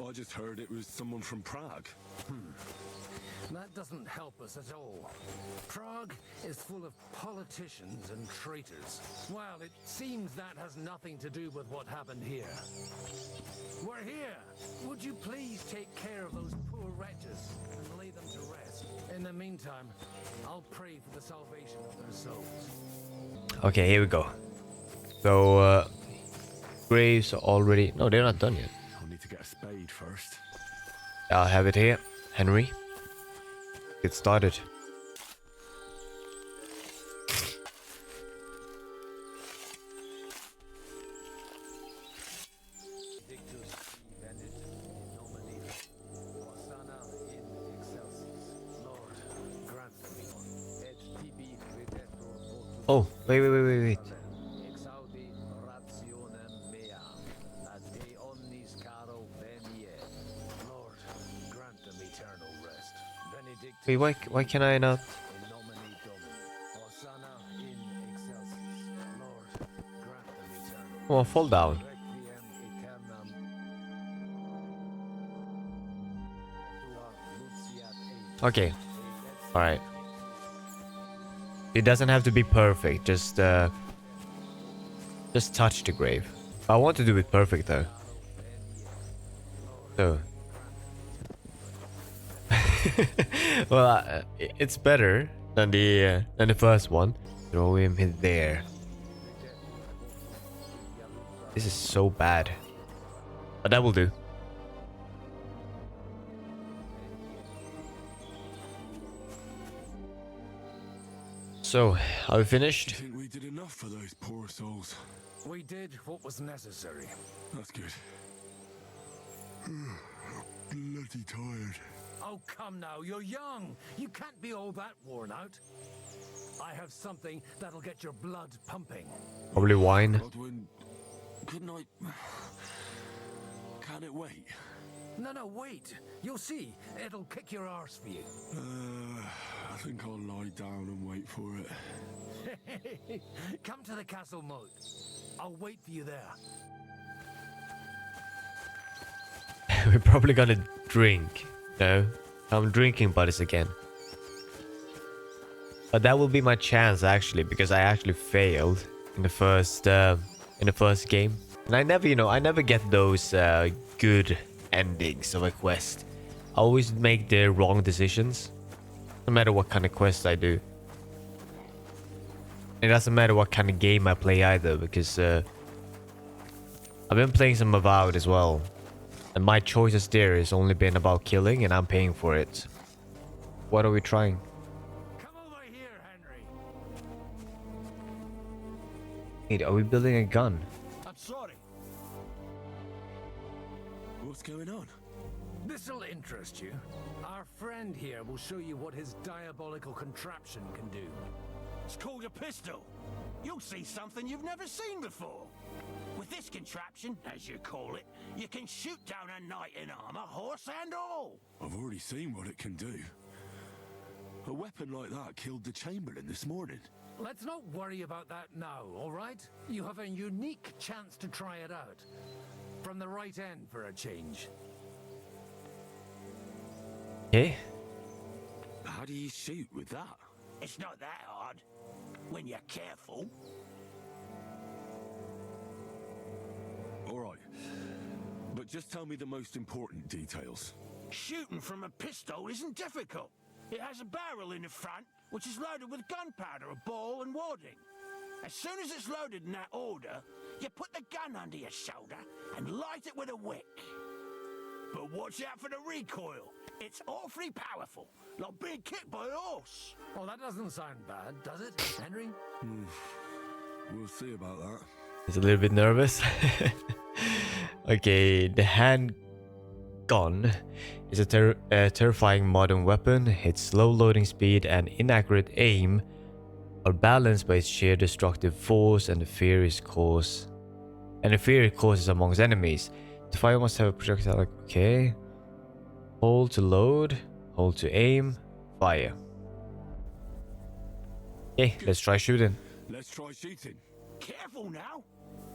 K: I just heard it was someone from Prague.
B: That doesn't help us at all. Prague is full of politicians and traitors. Well, it seems that has nothing to do with what happened here. We're here. Would you please take care of those poor wretches and lay them to rest? In the meantime, I'll pray for the salvation of their souls.
A: Okay, here we go. So, graves are already... No, they're not done yet.
K: I'll need to get a spade first.
A: I'll have it here. Henry. Get started. Oh, wait. Wait, why can I not? Come on, fall down. Okay. Alright. It doesn't have to be perfect, just touch the grave. I want to do it perfect though. So well, it's better than the first one. Throw him in there. This is so bad, but that will do. So, are we finished?
K: I think we did enough for those poor souls.
B: We did what was necessary.
K: That's good. Bloody tired.
B: Oh, come now, you're young. You can't be all that worn out. I have something that'll get your blood pumping.
A: Probably wine.
K: Godwin, couldn't I... Can it wait?
B: No, wait. You'll see. It'll kick your arse for you.
K: I think I'll lie down and wait for it.
B: Come to the castle moat. I'll wait for you there.
A: We're probably gonna drink. No, I'm drinking buddies again. But that will be my chance actually, because I actually failed in the first game, and I never get those good endings of a quest. I always make the wrong decisions, no matter what kind of quest I do. It doesn't matter what kind of game I play either, because I've been playing some Avowed as well. And my choices there has only been about killing, and I'm paying for it. What are we trying?
B: Come over here, Henry.
A: Wait, are we building a gun?
B: I'm sorry.
K: What's going on?
B: This'll interest you. Our friend here will show you what his diabolical contraption can do.
D: It's called a pistol. You'll see something you've never seen before. With this contraption, as you call it, you can shoot down a knight in armor, horse and all.
K: I've already seen what it can do. A weapon like that killed the Chamberlain this morning.
B: Let's not worry about that now, all right? You have a unique chance to try it out. From the right end for a change.
A: Okay.
K: How do you shoot with that?
D: It's not that hard, when you're careful.
K: All right. But just tell me the most important details.
D: Shooting from a pistol isn't difficult. It has a barrel in the front, which is loaded with gunpowder, a ball, and wadding. As soon as it's loaded in that order, you put the gun under your shoulder and light it with a wick. But watch out for the recoil. It's awfully powerful, like being kicked by a horse.
B: Well, that doesn't sound bad, does it, Henry?
K: We'll see about that.
A: He's a little bit nervous. Okay, the handgun is a terrifying modern weapon. Its low loading speed and inaccurate aim are balanced by its sheer destructive force and the fear it causes amongst enemies. The fire must have a projectile like okay. Hold to load, hold to aim, fire. Okay, let's try shooting.
K: Let's try shooting.
D: Careful now.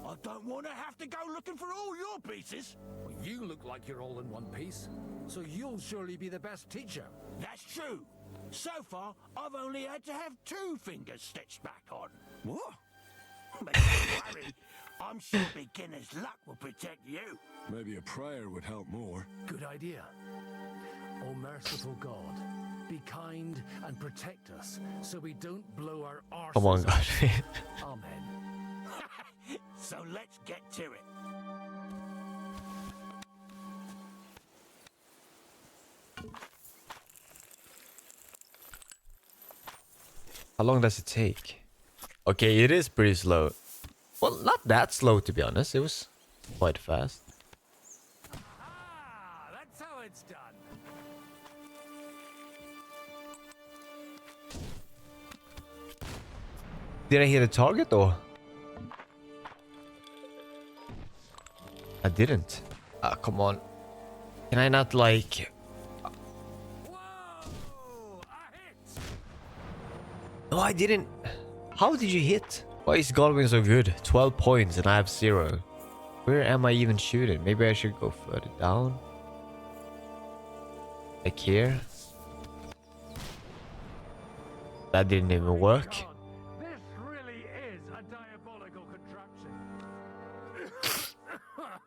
D: I don't want to have to go looking for all your pieces.
B: Well, you look like you're all in one piece, so you'll surely be the best teacher.
D: That's true. So far, I've only had to have 2 fingers stitched back on.
F: What?
D: But don't worry, I'm sure beginner's luck will protect you.
K: Maybe a prayer would help more.
B: Good idea. O merciful God, be kind and protect us so we don't blow our arses.
A: Come on, God.
B: Amen.
D: So let's get to it.
A: How long does it take? Okay, it is pretty slow. Well, not that slow to be honest. It was quite fast.
B: Ah, that's how it's done.
A: Did I hit a target or? I didn't. Ah, come on. Can I not like...
B: Whoa! A hit!
A: No, I didn't. How did you hit? Why is Godwin so good? 12 points and I have 0. Where am I even shooting? Maybe I should go further down. Like here. That didn't even work.
B: God, this really is a diabolical contraption.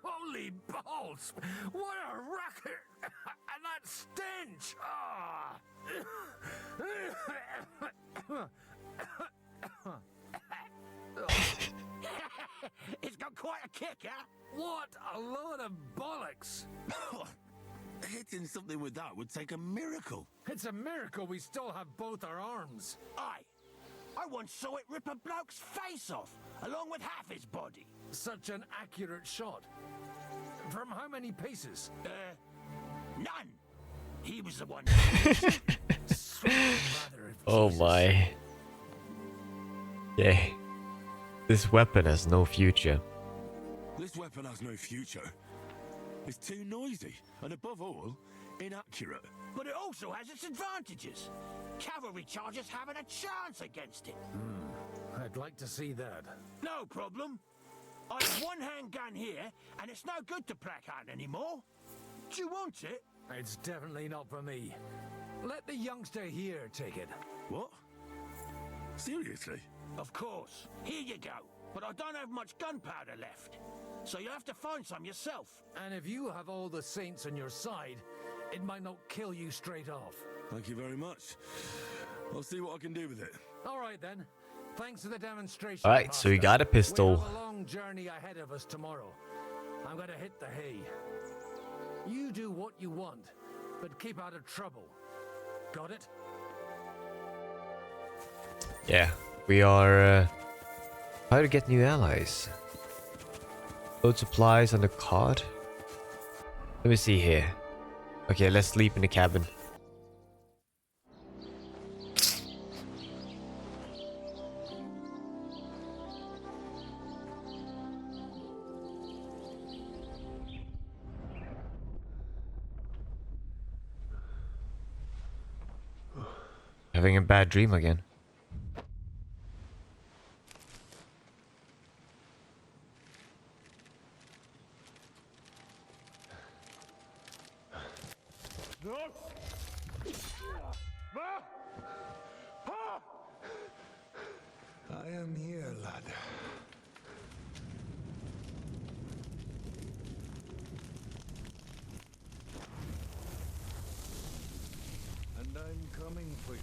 B: Holy balls! What a racket! And that stench! Ah!
D: It's got quite a kick, huh?
B: What a load of bollocks!
D: Hitting something with that would take a miracle.
B: It's a miracle we still have both our arms.
D: Aye. I once saw it rip a bloke's face off, along with half his body.
B: Such an accurate shot. From how many paces?
D: None. He was the one.
B: Sweet mother of
A: Oh
B: Jesus.
A: my. Yeah. This weapon has no future.
K: This weapon has no future. It's too noisy, and above all, inaccurate.
D: But it also has its advantages. Cavalry chargers haven't a chance against it.
B: I'd like to see that.
D: No problem. I have one handgun here, and it's no good to placard anymore. Do you want it?
B: It's definitely not for me. Let the youngster here take it.
K: What? Seriously?
D: Of course. Here you go. But I don't have much gunpowder left. So you'll have to find some yourself.
B: And if you have all the saints on your side, it might not kill you straight off.
K: Thank you very much. I'll see what I can do with it.
B: All right then. Thanks for the demonstration.
A: All right, so we got a
B: We
A: pistol.
B: have a long journey ahead of us tomorrow. I'm gonna hit the hay. You do what you want, but keep out of trouble. Got it?
A: Yeah, we are... how to get new allies? Load supplies on the card. Let me see here. Okay, let's sleep in the cabin. Having a bad dream again.
K: I am here, lad.
B: And I'm coming for you.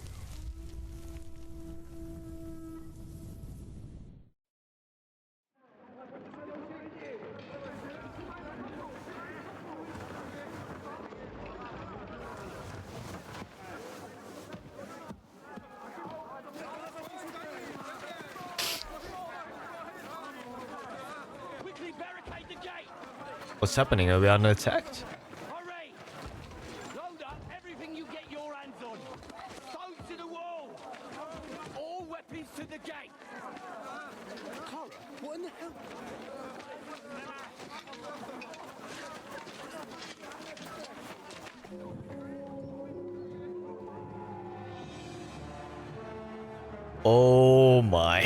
D: Quickly barricade the gate!
A: What's happening? Are we under attacked?
D: Hurry! Load up everything you get your hands on. Stones to the wall! All weapons to the gate!
F: Clara, what in the hell?
A: Oh my.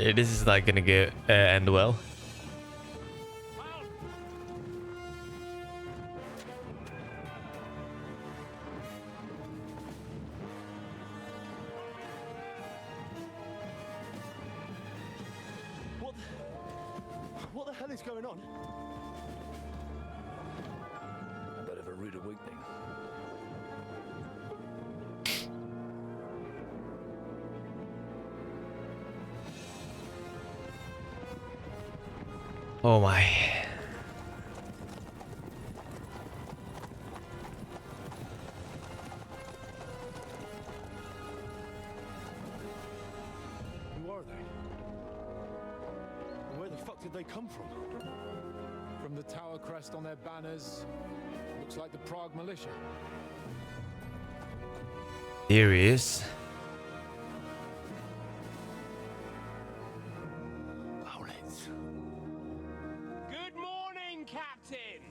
A: This is not gonna get end well.
F: What the hell is going on?
B: A bit of a rude awakening.
A: Oh my.
F: Who are they? And where the fuck did they come from?
H: From the tower crest on their banners, looks like the Prague militia.
A: Here he is.
M: Good morning, Captain!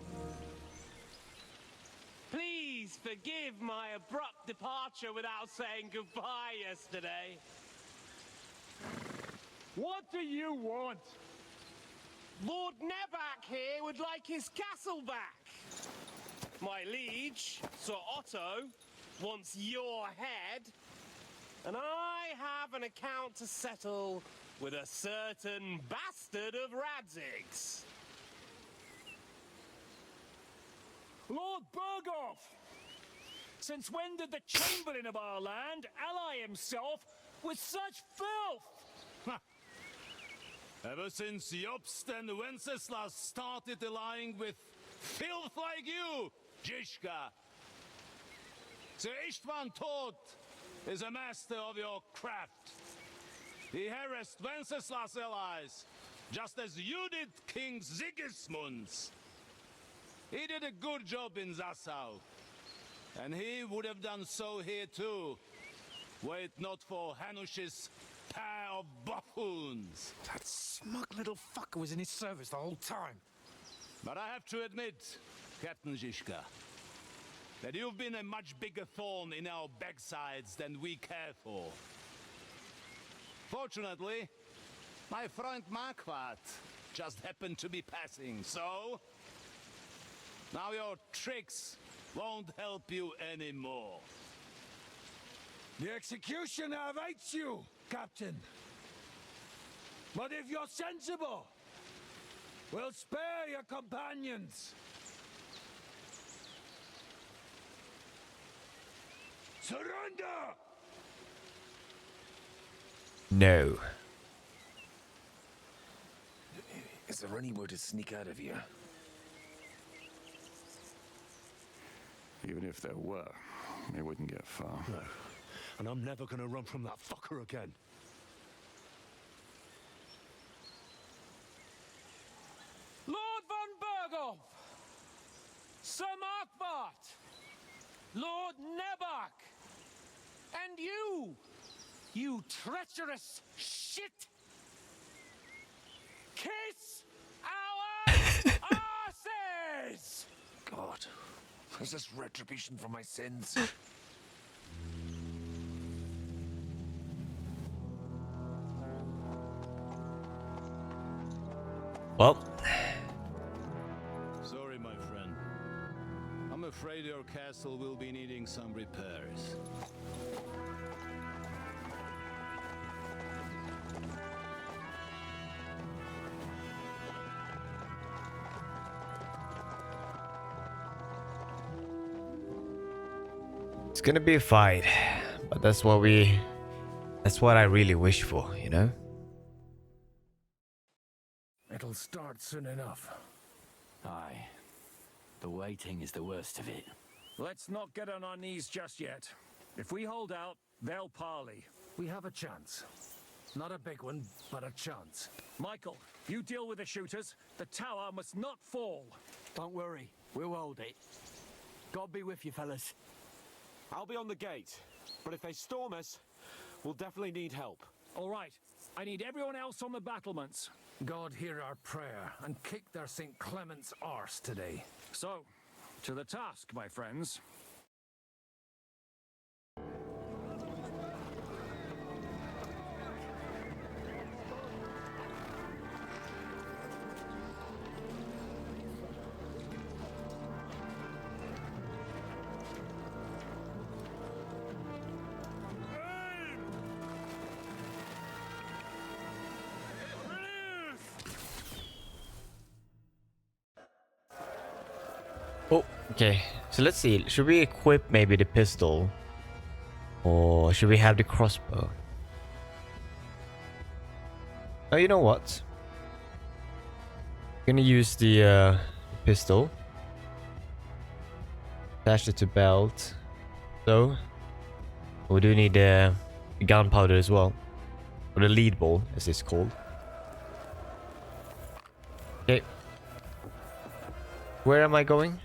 M: Please forgive my abrupt departure without saying goodbye yesterday.
H: What do you want?
M: Lord Nebak here would like his castle back. My liege, Sir Otto, wants your head. And I have an account to settle with a certain bastard of Radzig's.
H: Lord Berghoff! Since when did the Chamberlain of our land ally himself with such filth?
D: Ever since Jobst and Wenceslas started allying with filth like you, Zizka. Sir Istvan Tod is a master of your craft. He harassed Wenceslas' allies, just as you did King Sigismund's. He did a good job in Zassau, and he would have done so here too, were it not for Hanush's pair of buffoons.
J: That smug little fucker was in his service the whole time.
D: But I have to admit, Captain Zizka, that you've been a much bigger thorn in our backsides than we care for. Fortunately, my friend Marquardt just happened to be passing, so now your tricks won't help you anymore.
J: The executioner awaits you, Captain. But if you're sensible, we'll spare your companions. Surrender!
A: No.
B: Is there any way to sneak out of here?
C: Even if there were, it wouldn't get far.
F: No. And I'm never gonna run from that fucker again.
M: Lord von Berghoff! Sir Markbart! Lord Nebak! And you treacherous shit! Kiss our asses!
B: God, is this retribution for my sins?
A: Well.
D: Sorry, my friend. I'm afraid your castle will be needing some repairs.
A: It's gonna be a fight, but that's what I really wish for, you know?
B: It'll start soon enough.
I: Aye. The waiting is the worst of it.
C: Let's not get on our knees just yet. If we hold out, they'll parley.
B: We have a chance. Not a big one, but a chance.
C: Michael, you deal with the shooters. The tower must not fall.
I: Don't worry, we'll hold it. God be with you, fellas.
L: I'll be on the gate, but if they storm us, we'll definitely need help.
C: All right. I need everyone else on the battlements.
B: God hear our prayer and kick their St. Clement's arse today.
C: So, to the task, my friends.
A: Okay, so let's see. Should we equip maybe the pistol? Or should we have the crossbow? Oh, you know what? I'm gonna use the pistol. Attach it to belt. So, we do need gunpowder as well. Or the lead ball, as it's called. Okay. Where am I going?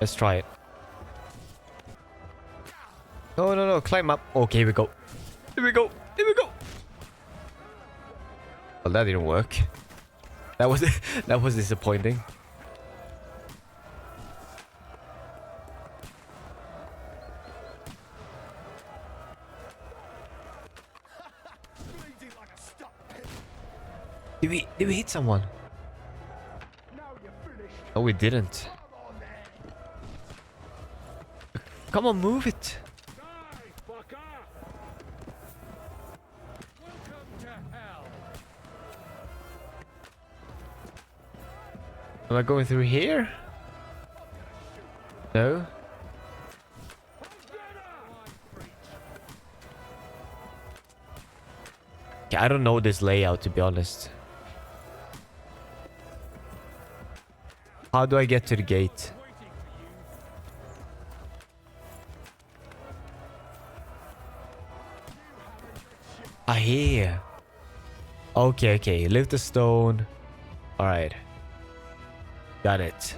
A: Let's try it. No, no, no. Climb up. Okay, here we go. Here we go. Here we go. Well, that didn't work. That was that was disappointing. Did we hit someone? Oh, we didn't. Come on, move it. Am I going through here? No. Okay, I don't know this layout, to be honest. How do I get to the gate? Ah, here. Okay, okay. Lift the stone. Alright. Got it.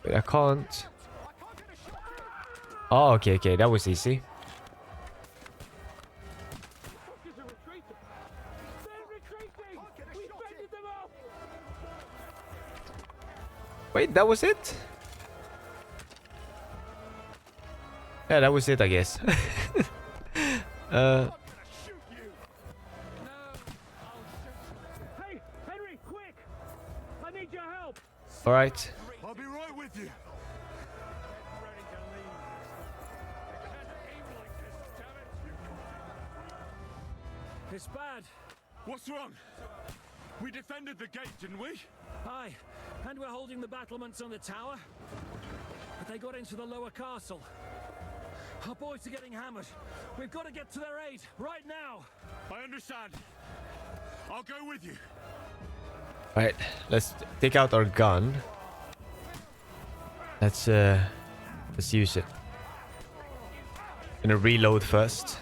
A: Wait, I can't. Oh, okay, okay. That was easy. Wait, that was it? Yeah, that was it, I guess.
H: Hey, Henry, quick! I need your help.
A: All right.
K: I'll be right with you.
C: It's bad.
K: What's wrong? We defended the gate, didn't we?
C: Aye, and we're holding the battlements on the tower. But they got into the lower castle. Our boys are getting hammered. We've got to get to their aid, right now.
K: I understand. I'll go with you.
A: All right. Let's take out our gun. Let's use it. Gonna reload first.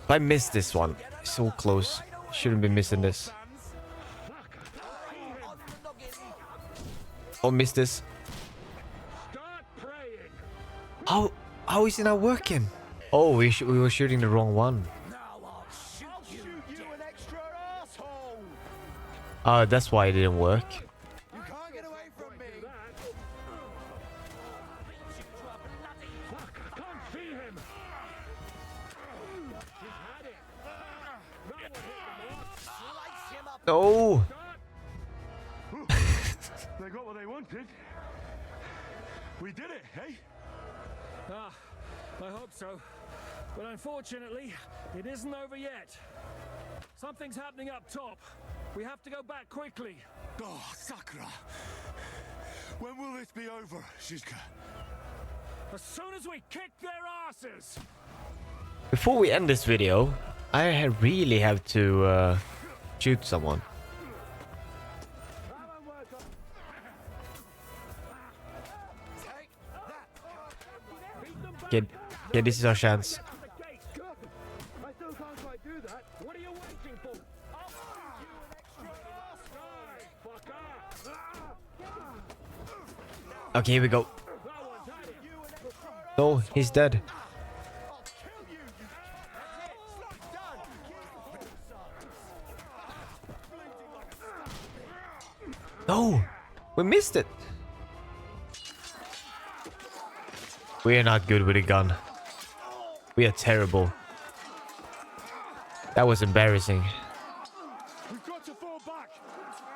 A: If I miss this one, so close. Shouldn't be missing this. Oh, missed this. How is it not working? Oh, we were shooting the wrong one. Oh, that's why it didn't work. No.
K: They got what they wanted. We did it, hey?
C: Ah, I hope so. But unfortunately, it isn't over yet. Something's happening up top. We have to go back quickly.
K: Oh, Sakura. When will this be over, Shizuka?
C: As soon as we kick their asses!
A: Before we end this video, I really have to shoot someone. Okay, this is our chance.
H: I still can't quite do that. What are you waiting for?
A: Okay, here we go. No, he's dead. No, we missed it. We are not good with a gun. We are terrible. That was embarrassing.
H: We've got to fall back.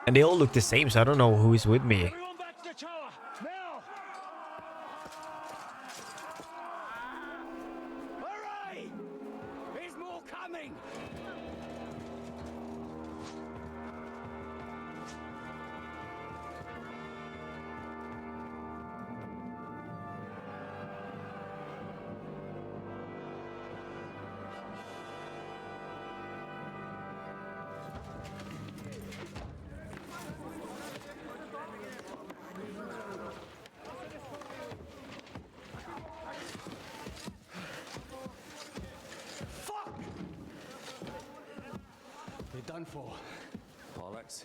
A: And they all look the same, so I don't know who is with me.
H: Everyone back to the tower. Now.
I: moving!
G: You're done for.
C: Bollocks.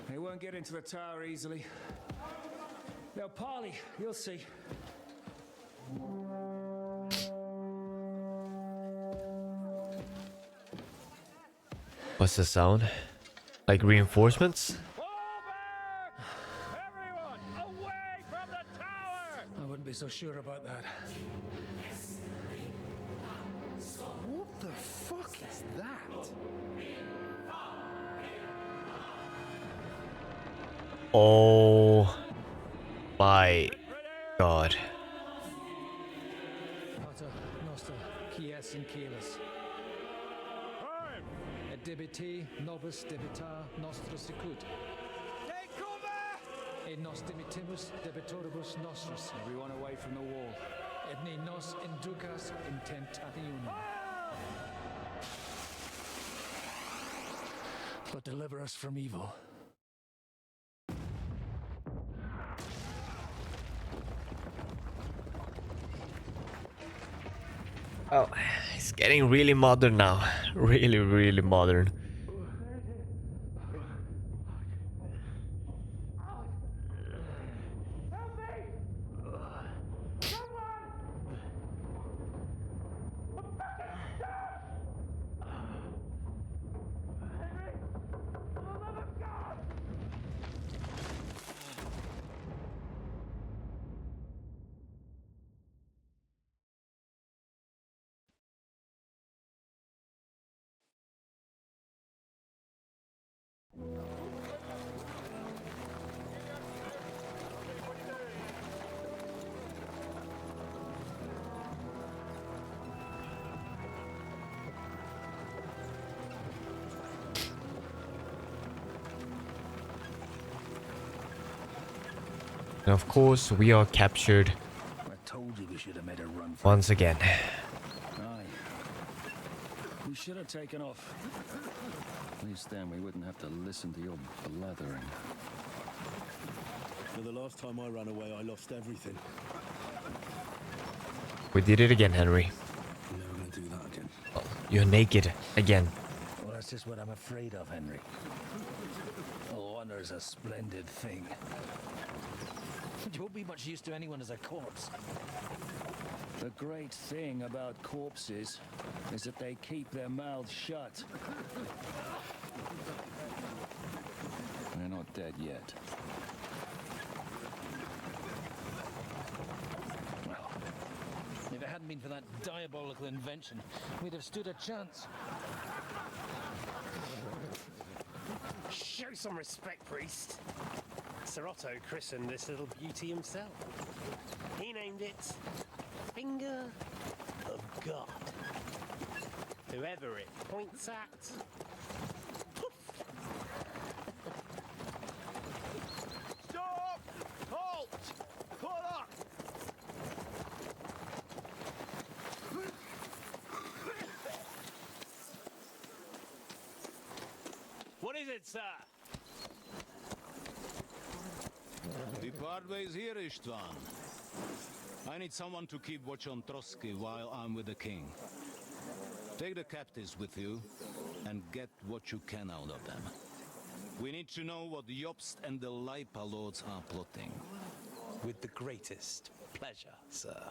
C: They won't get into the tower easily. Now, parley, you'll see.
A: What's the sound? Like reinforcements?
H: Everyone, away from the tower!
B: I wouldn't be so sure about that. What the fuck is that?
A: Oh my god.
B: Pater Noster, Kies in Caelus. Et debiti nobis debita nostra sicut. Et nos dimitimus debitoribus nostris.
C: Everyone away from the wall.
B: Et ne nos inducas in tentationem. But deliver us from evil.
A: Oh, it's getting really modern now. Really, really modern. And of course, we are captured
B: I told you we should have made a run for
A: once again.
C: Aye. We should have taken off. At least then we wouldn't have to listen to your blathering.
K: For the last time I ran away, I lost everything.
A: We did it again, Henry.
K: I'm never gonna do that again.
A: You're naked again.
B: Well, that's just what I'm afraid of, Henry. Honor's a splendid thing. You won't be much use to anyone as a corpse.
C: The great thing about corpses is that they keep their mouths shut. They're not dead yet.
B: Well, if it hadn't been for that diabolical invention, we'd have stood a chance.
M: Show some respect, priest. Sir Otto christened this little beauty himself. He named it Finger of God. Whoever it points at, poof.
D: Stop! Halt! Pull up!
M: What is it, sir?
F: Depart ways here, Istvan. I need someone to keep watch on Trotsky while I'm with the king. Take the captives with you and get what you can out of them. We need to know what Jobst and the Leipa lords are plotting.
G: With the greatest pleasure, sir.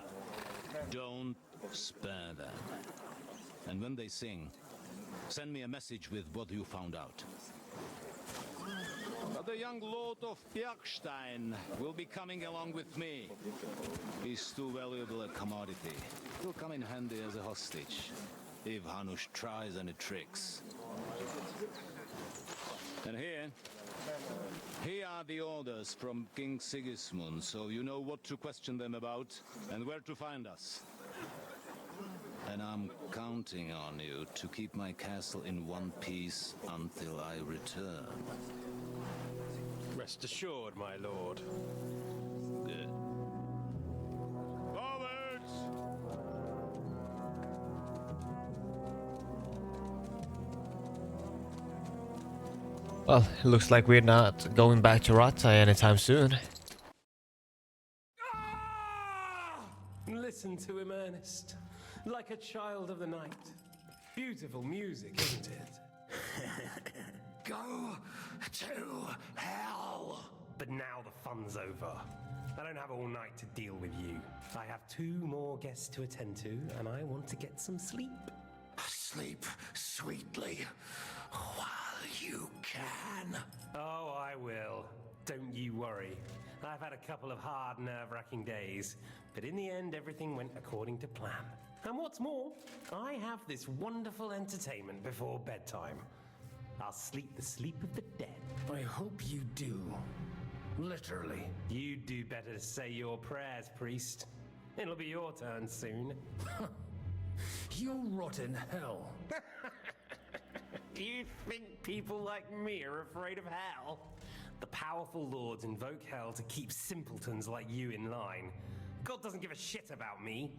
F: Don't spare them. And when they sing, send me a message with what you found out. But the young lord of Bjergstein will be coming along with me. He's too valuable a commodity. He'll come in handy as a hostage, if Hanush tries any tricks. And here are the orders from King Sigismund, so you know what to question them about and where to find us. And I'm counting on you to keep my castle in one piece until I return.
G: Rest assured, my lord.
F: Good.
D: Forwards!
A: Well, it looks like we're not going back to Rata anytime soon.
G: Listen to him, Ernest. Like a child of the night. Beautiful music, isn't it?
B: Go to hell!
G: But now the fun's over. I don't have all night to deal with you. I have 2 more guests to attend to, and I want to get some sleep.
B: Sleep sweetly while you can.
G: Oh, I will. Don't you worry. I've had a couple of hard, nerve-wracking days, but in the end, everything went according to plan. And what's more, I have this wonderful entertainment before bedtime. I'll sleep the sleep of the dead.
B: I hope you do. Literally.
G: You'd do better to say your prayers, priest. It'll be your turn soon.
B: You'll rot in hell.
G: You think people like me are afraid of hell? The powerful lords invoke hell to keep simpletons like you in line. God doesn't give a shit about me,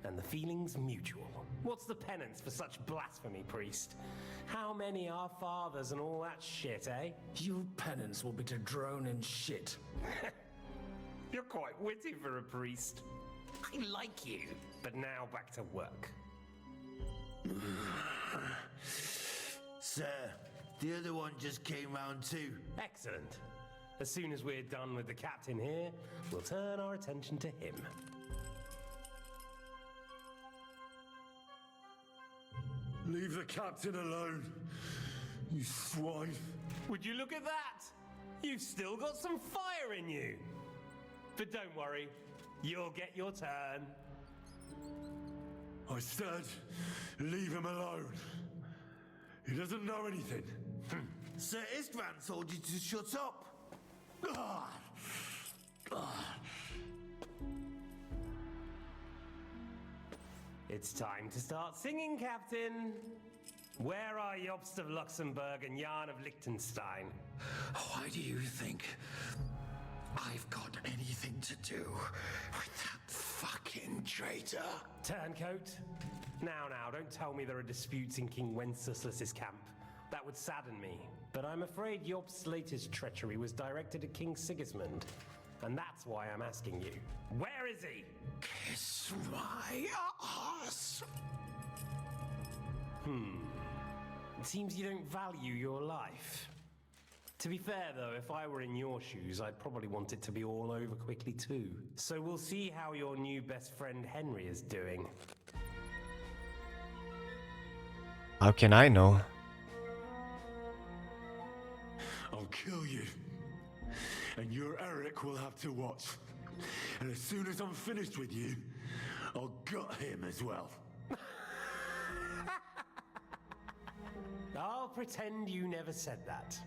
G: and the feeling's mutual. What's the penance for such blasphemy, priest? How many are fathers and all that shit, eh?
B: Your penance will be to drown in shit.
G: You're quite witty for a priest. I like you. But now back to work.
N: Sir, the other one just came round too.
G: Excellent. As soon as we're done with the captain here, we'll turn our attention to him.
K: Leave the captain alone, you swine.
G: Would you look at that? You've still got some fire in you. But don't worry, you'll get your turn.
K: I said, leave him alone. He doesn't know anything.
N: Sir Istvan told you to shut up.
G: It's time to start singing, Captain. Where are Jobst of Luxembourg and Jan of Liechtenstein?
B: Why do you think I've got anything to do with that fucking traitor?
G: Turncoat. Now, don't tell me there are disputes in King Wenceslas's camp. That would sadden me. But I'm afraid Jobst's latest treachery was directed at King Sigismund. And that's why I'm asking you. Where is he?
B: Kiss my ass.
G: It seems you don't value your life. To be fair, though, if I were in your shoes, I'd probably want it to be all over quickly, too. So we'll see how your new best friend Henry is doing.
A: How can I know?
K: I'll kill you. And your Eric will have to watch. And as soon as I'm finished with you, I'll gut him as well.
G: I'll pretend you never said that.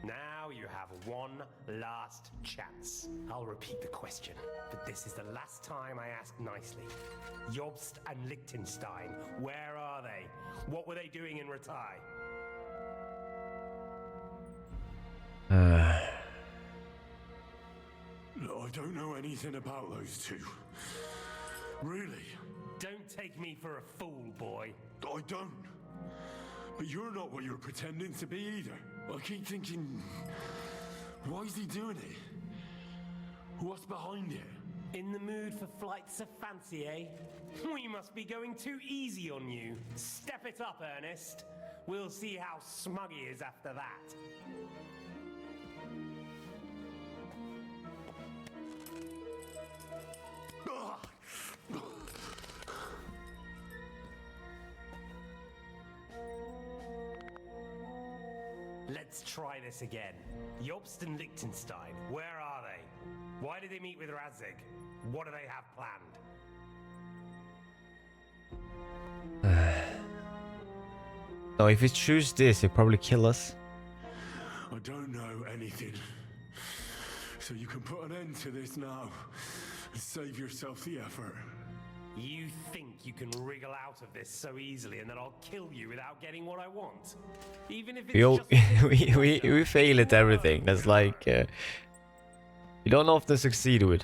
G: Now you have one last chance. I'll repeat the question, but this is the last time I ask nicely. Jobst and Liechtenstein, where are they? What were they doing in Ratai?
K: Look, I don't know anything about those two. Really?
G: Don't take me for a fool, boy.
K: I don't. But you're not what you're pretending to be either. I keep thinking, why is he doing it? What's behind it?
G: In the mood for flights of fancy, eh? We must be going too easy on you. Step it up, Ernest. We'll see how smug he is after that. Let's try this again. Jobst and Liechtenstein, where are they? Why did they meet with Razig? What do they have planned?
A: So if we choose this, he'll probably kill us.
K: I don't know anything. So you can put an end to this now and save yourself the effort.
G: You think you can wriggle out of this so easily and that I'll kill you without getting what I want? Even if it's
A: We fail at everything. That's like you don't often succeed with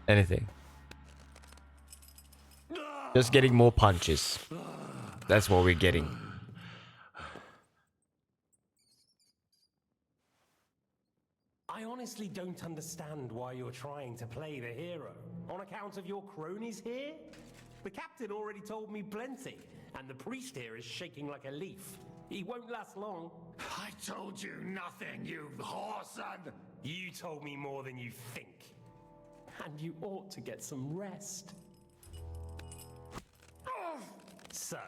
A: anything. Just getting more punches. That's what we're getting.
G: I honestly don't understand why you're trying to play the hero. On account of your cronies here? The captain already told me plenty, and the priest here is shaking like a leaf. He won't last long.
J: I told you nothing, you whoreson!
G: You told me more than you think. And you ought to get some rest. So,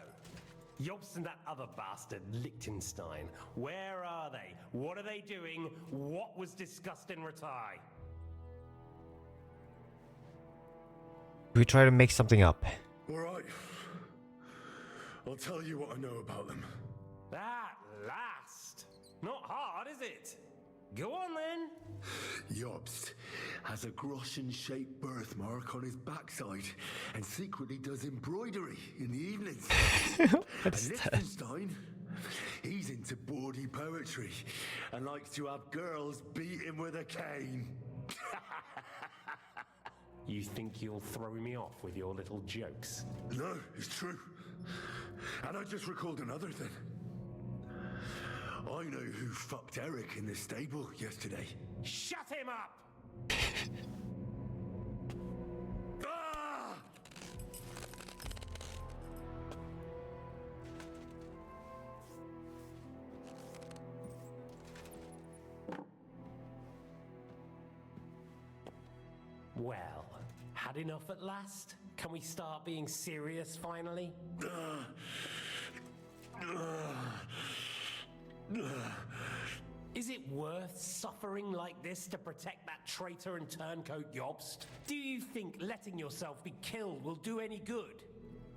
G: Jobst and that other bastard, Liechtenstein, where are they? What are they doing? What was discussed in Ratai?
A: We try to make something up.
K: All right. I'll tell you what I know about them.
G: At last! Not hard, is it? Go on then.
K: Jobst has a Groschen-shaped birthmark on his backside and secretly does embroidery in the evenings. And Liechtenstein, he's into bawdy poetry and likes to have girls beat him with a cane.
G: You think you'll throw me off with your little jokes?
K: No, it's true. And I just recalled another thing. I know who fucked Eric in the stable yesterday.
G: Shut him up! Ah! Well, had enough at last? Can we start being serious finally? Is it worth suffering like this to protect that traitor and turncoat Jobst? Do you think letting yourself be killed will do any good?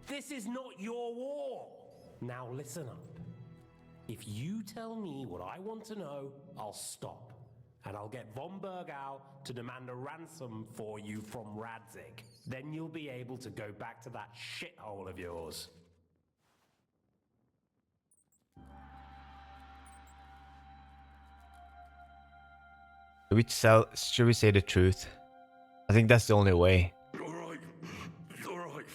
G: This is not your war! Now listen up. If you tell me what I want to know, I'll stop. And I'll get von Bergau to demand a ransom for you from Radzig. Then you'll be able to go back to that shithole of yours.
A: Should we say the truth? I think that's the only way.
K: All right. All right.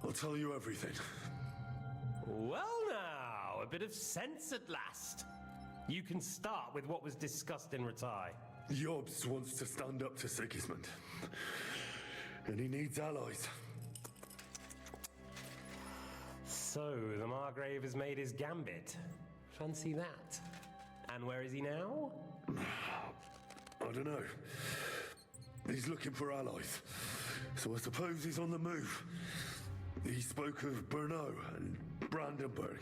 K: I'll tell you everything.
G: Well now, a bit of sense at last. You can start with what was discussed in Ratai.
K: Jobst wants to stand up to Sigismund. And he needs allies.
G: So, the Margrave has made his gambit. Fancy that. And where is he now?
K: I don't know. He's looking for allies. So I suppose he's on the move. He spoke of Brno and Brandenburg.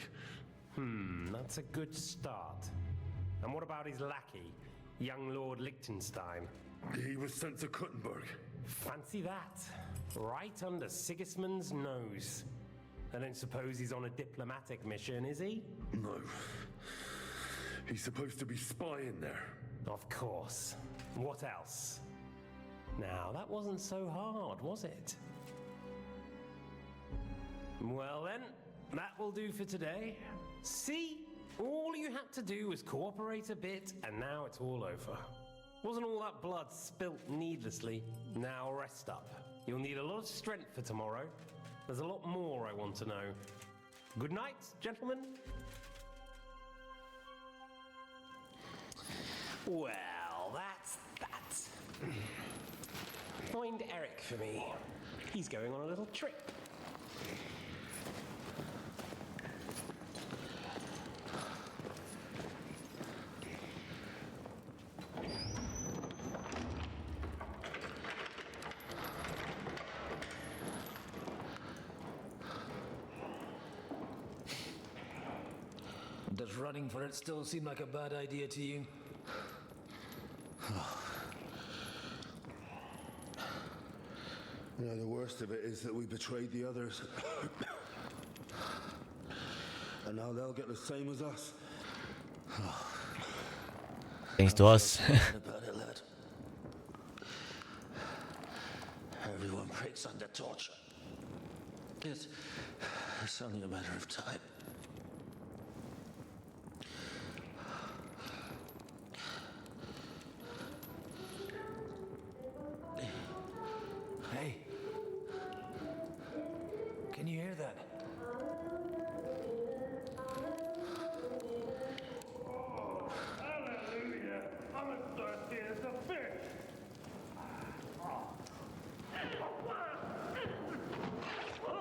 G: That's a good start. And what about his lackey, young Lord Liechtenstein?
K: He was sent to Kuttenberg.
G: Fancy that. Right under Sigismund's nose. I don't suppose he's on a diplomatic mission, is he?
K: No. He's supposed to be spying there.
G: Of course. What else? Now, that wasn't so hard, was it? Well then, that will do for today. See? All you had to do was cooperate a bit, and now it's all over. Wasn't all that blood spilt needlessly? Now rest up. You'll need a lot of strength for tomorrow. There's a lot more I want to know. Good night, gentlemen. Well, that's that. Find Eric for me. He's going on a little trip.
B: Does running for it still seem like a bad idea to you?
K: You know, the worst of it is that we betrayed the others. And now they'll get the same as us.
A: Thanks to us.
K: About it, lad. Everyone
O: It's under torture. It's only a matter of time.
B: Hey. Can you hear that?
H: Hallelujah! I'm as thirsty as a fish!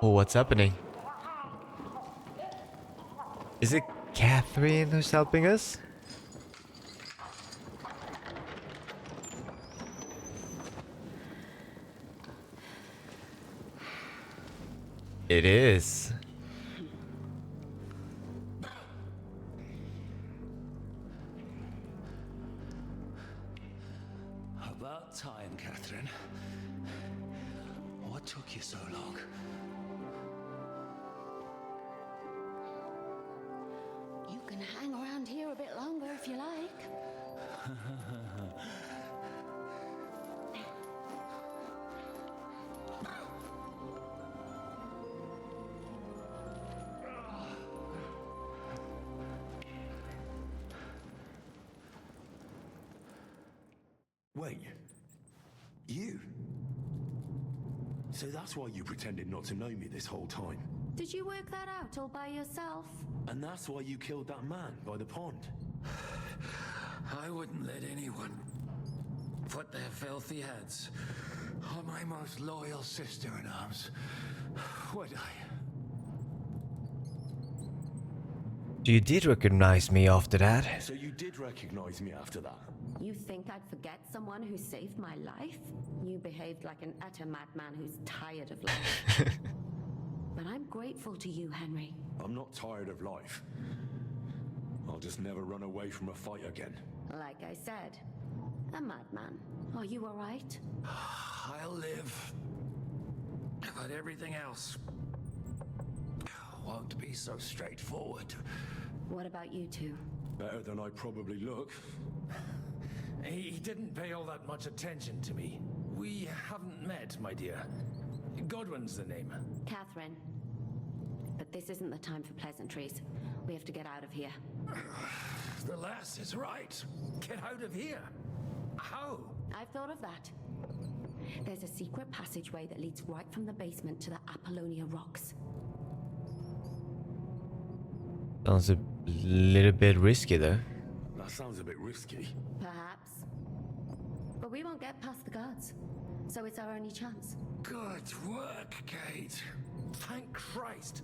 A: Oh, what's happening? Is it Catherine who's helping us? It is.
E: About time, Catherine. What took you so long?
P: You can hang around here a bit longer if you like.
K: Wait. You? So that's why you pretended not to know me this whole time.
P: Did you work that out all by yourself?
K: And that's why you killed that man by the pond.
J: I wouldn't let anyone put their filthy hands on my most loyal sister-in-arms, would I?
A: You did recognize me after that.
K: So you did recognize me after that?
P: You think I'd forget someone who saved my life? You behaved like an utter madman who's tired of life. But I'm grateful to you, Henry.
K: I'm not tired of life. I'll just never run away from a fight again.
P: Like I said, a madman. Are you all right?
J: I'll live. But everything else won't be so straightforward.
P: What about you two?
K: Better than I probably look.
B: He didn't pay all that much attention to me. We haven't met, my dear. Godwin's the name.
P: Catherine. But this isn't the time for pleasantries. We have to get out of here.
B: The lass is right. Get out of here. How?
P: I've thought of that. There's a secret passageway that leads right from the basement to the Apollonia Rocks.
A: Sounds a little bit risky though.
K: That sounds a bit risky.
P: Perhaps. But we won't get past the guards. So it's our only chance.
B: Good work, Kate. Thank Christ.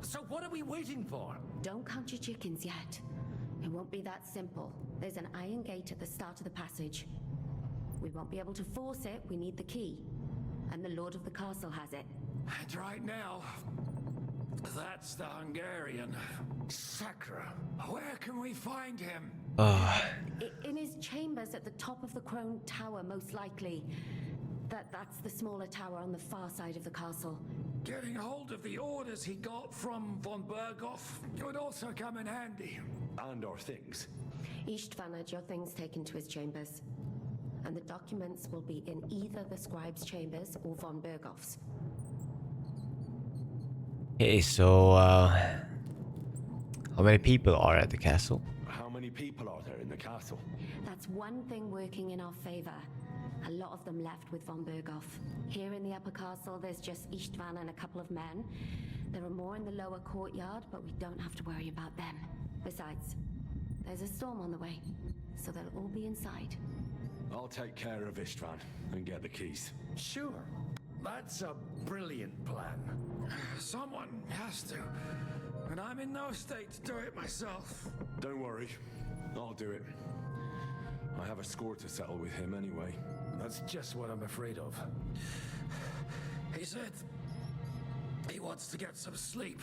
B: So what are we waiting for?
P: Don't count your chickens yet. It won't be that simple. There's an iron gate at the start of the passage. We won't be able to force it. We need the key. And the Lord of the Castle has it.
J: And right now, that's the Hungarian. Sakra. Where can we find him?
P: In his chambers at the top of the Crone Tower, most likely. That's the smaller tower on the far side of the castle.
J: Getting hold of the orders he got from von Berghoff would also come in handy.
K: And our things.
P: Istvan had your things taken to his chambers. And the documents will be in either the scribe's chambers or von Berghoff's.
A: Okay, so how many people are at the castle?
K: How many people are there in the castle?
P: That's one thing working in our favor. A lot of them left with von Berghoff. Here in the upper castle, there's just Istvan and a couple of men. There are more in the lower courtyard, but we don't have to worry about them. Besides, there's a storm on the way, so they'll all be inside.
K: I'll take care of Istvan and get the keys.
B: Sure. That's a brilliant plan.
J: Someone has to. And I'm in no state to do it myself.
K: Don't worry. I'll do it. I have a score to settle with him anyway.
B: That's just what I'm afraid of.
J: He said he wants to get some sleep.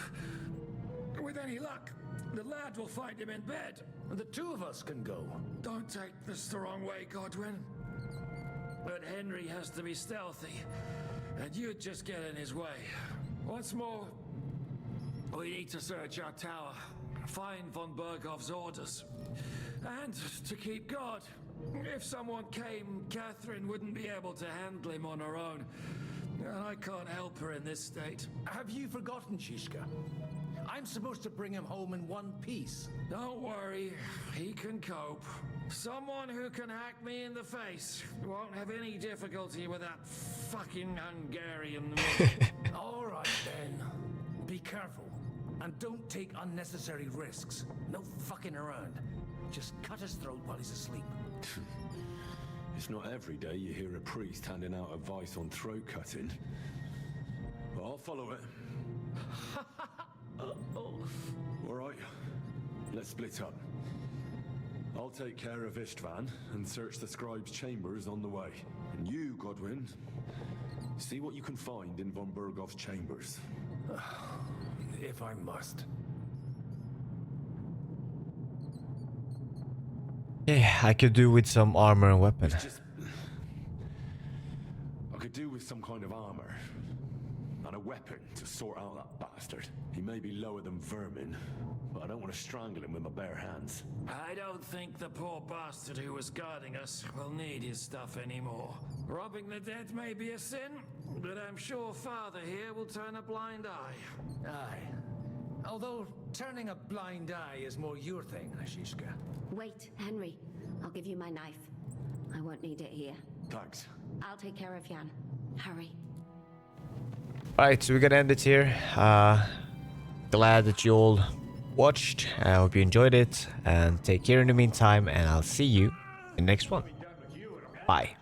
J: With any luck, the lad will find him in bed.
B: The two of us can go.
J: Don't take this the wrong way, Godwin. But Henry has to be stealthy, and you'd just get in his way. Once more, we need to search our tower, find von Berghoff's orders, and to keep guard. If someone came, Catherine wouldn't be able to handle him on her own. And I can't help her in this state.
B: Have you forgotten, Shishka? I'm supposed to bring him home in one piece.
J: Don't worry, he can cope. Someone who can hack me in the face won't have any difficulty with that fucking Hungarian.
B: All right, then. Be careful. And don't take unnecessary risks. No fucking around. Just cut his throat while he's asleep.
K: It's not every day you hear a priest handing out advice on throat cutting. But I'll follow it. All right, let's split up. I'll take care of Istvan and search the scribe's chambers on the way. And you, Godwin, see what you can find in von Bergoff's chambers.
B: If I must.
A: Yeah, I could do with some armor and weapon.
K: I could do with some kind of armor. And a weapon to sort out that bastard. He may be lower than vermin, but I don't want to strangle him with my bare hands.
J: I don't think the poor bastard who was guarding us will need his stuff anymore. Robbing the dead may be a sin, but I'm sure Father here will turn a blind eye.
B: Aye. Although turning a blind eye is more your thing, Ashishka.
P: Wait, Henry. I'll give you my knife. I won't need it here.
K: Thanks.
P: I'll take care of Jan. Hurry.
A: Alright, so we're gonna end it here. Glad that you all watched. I hope you enjoyed it. And take care in the meantime. And I'll see you in the next one. Bye.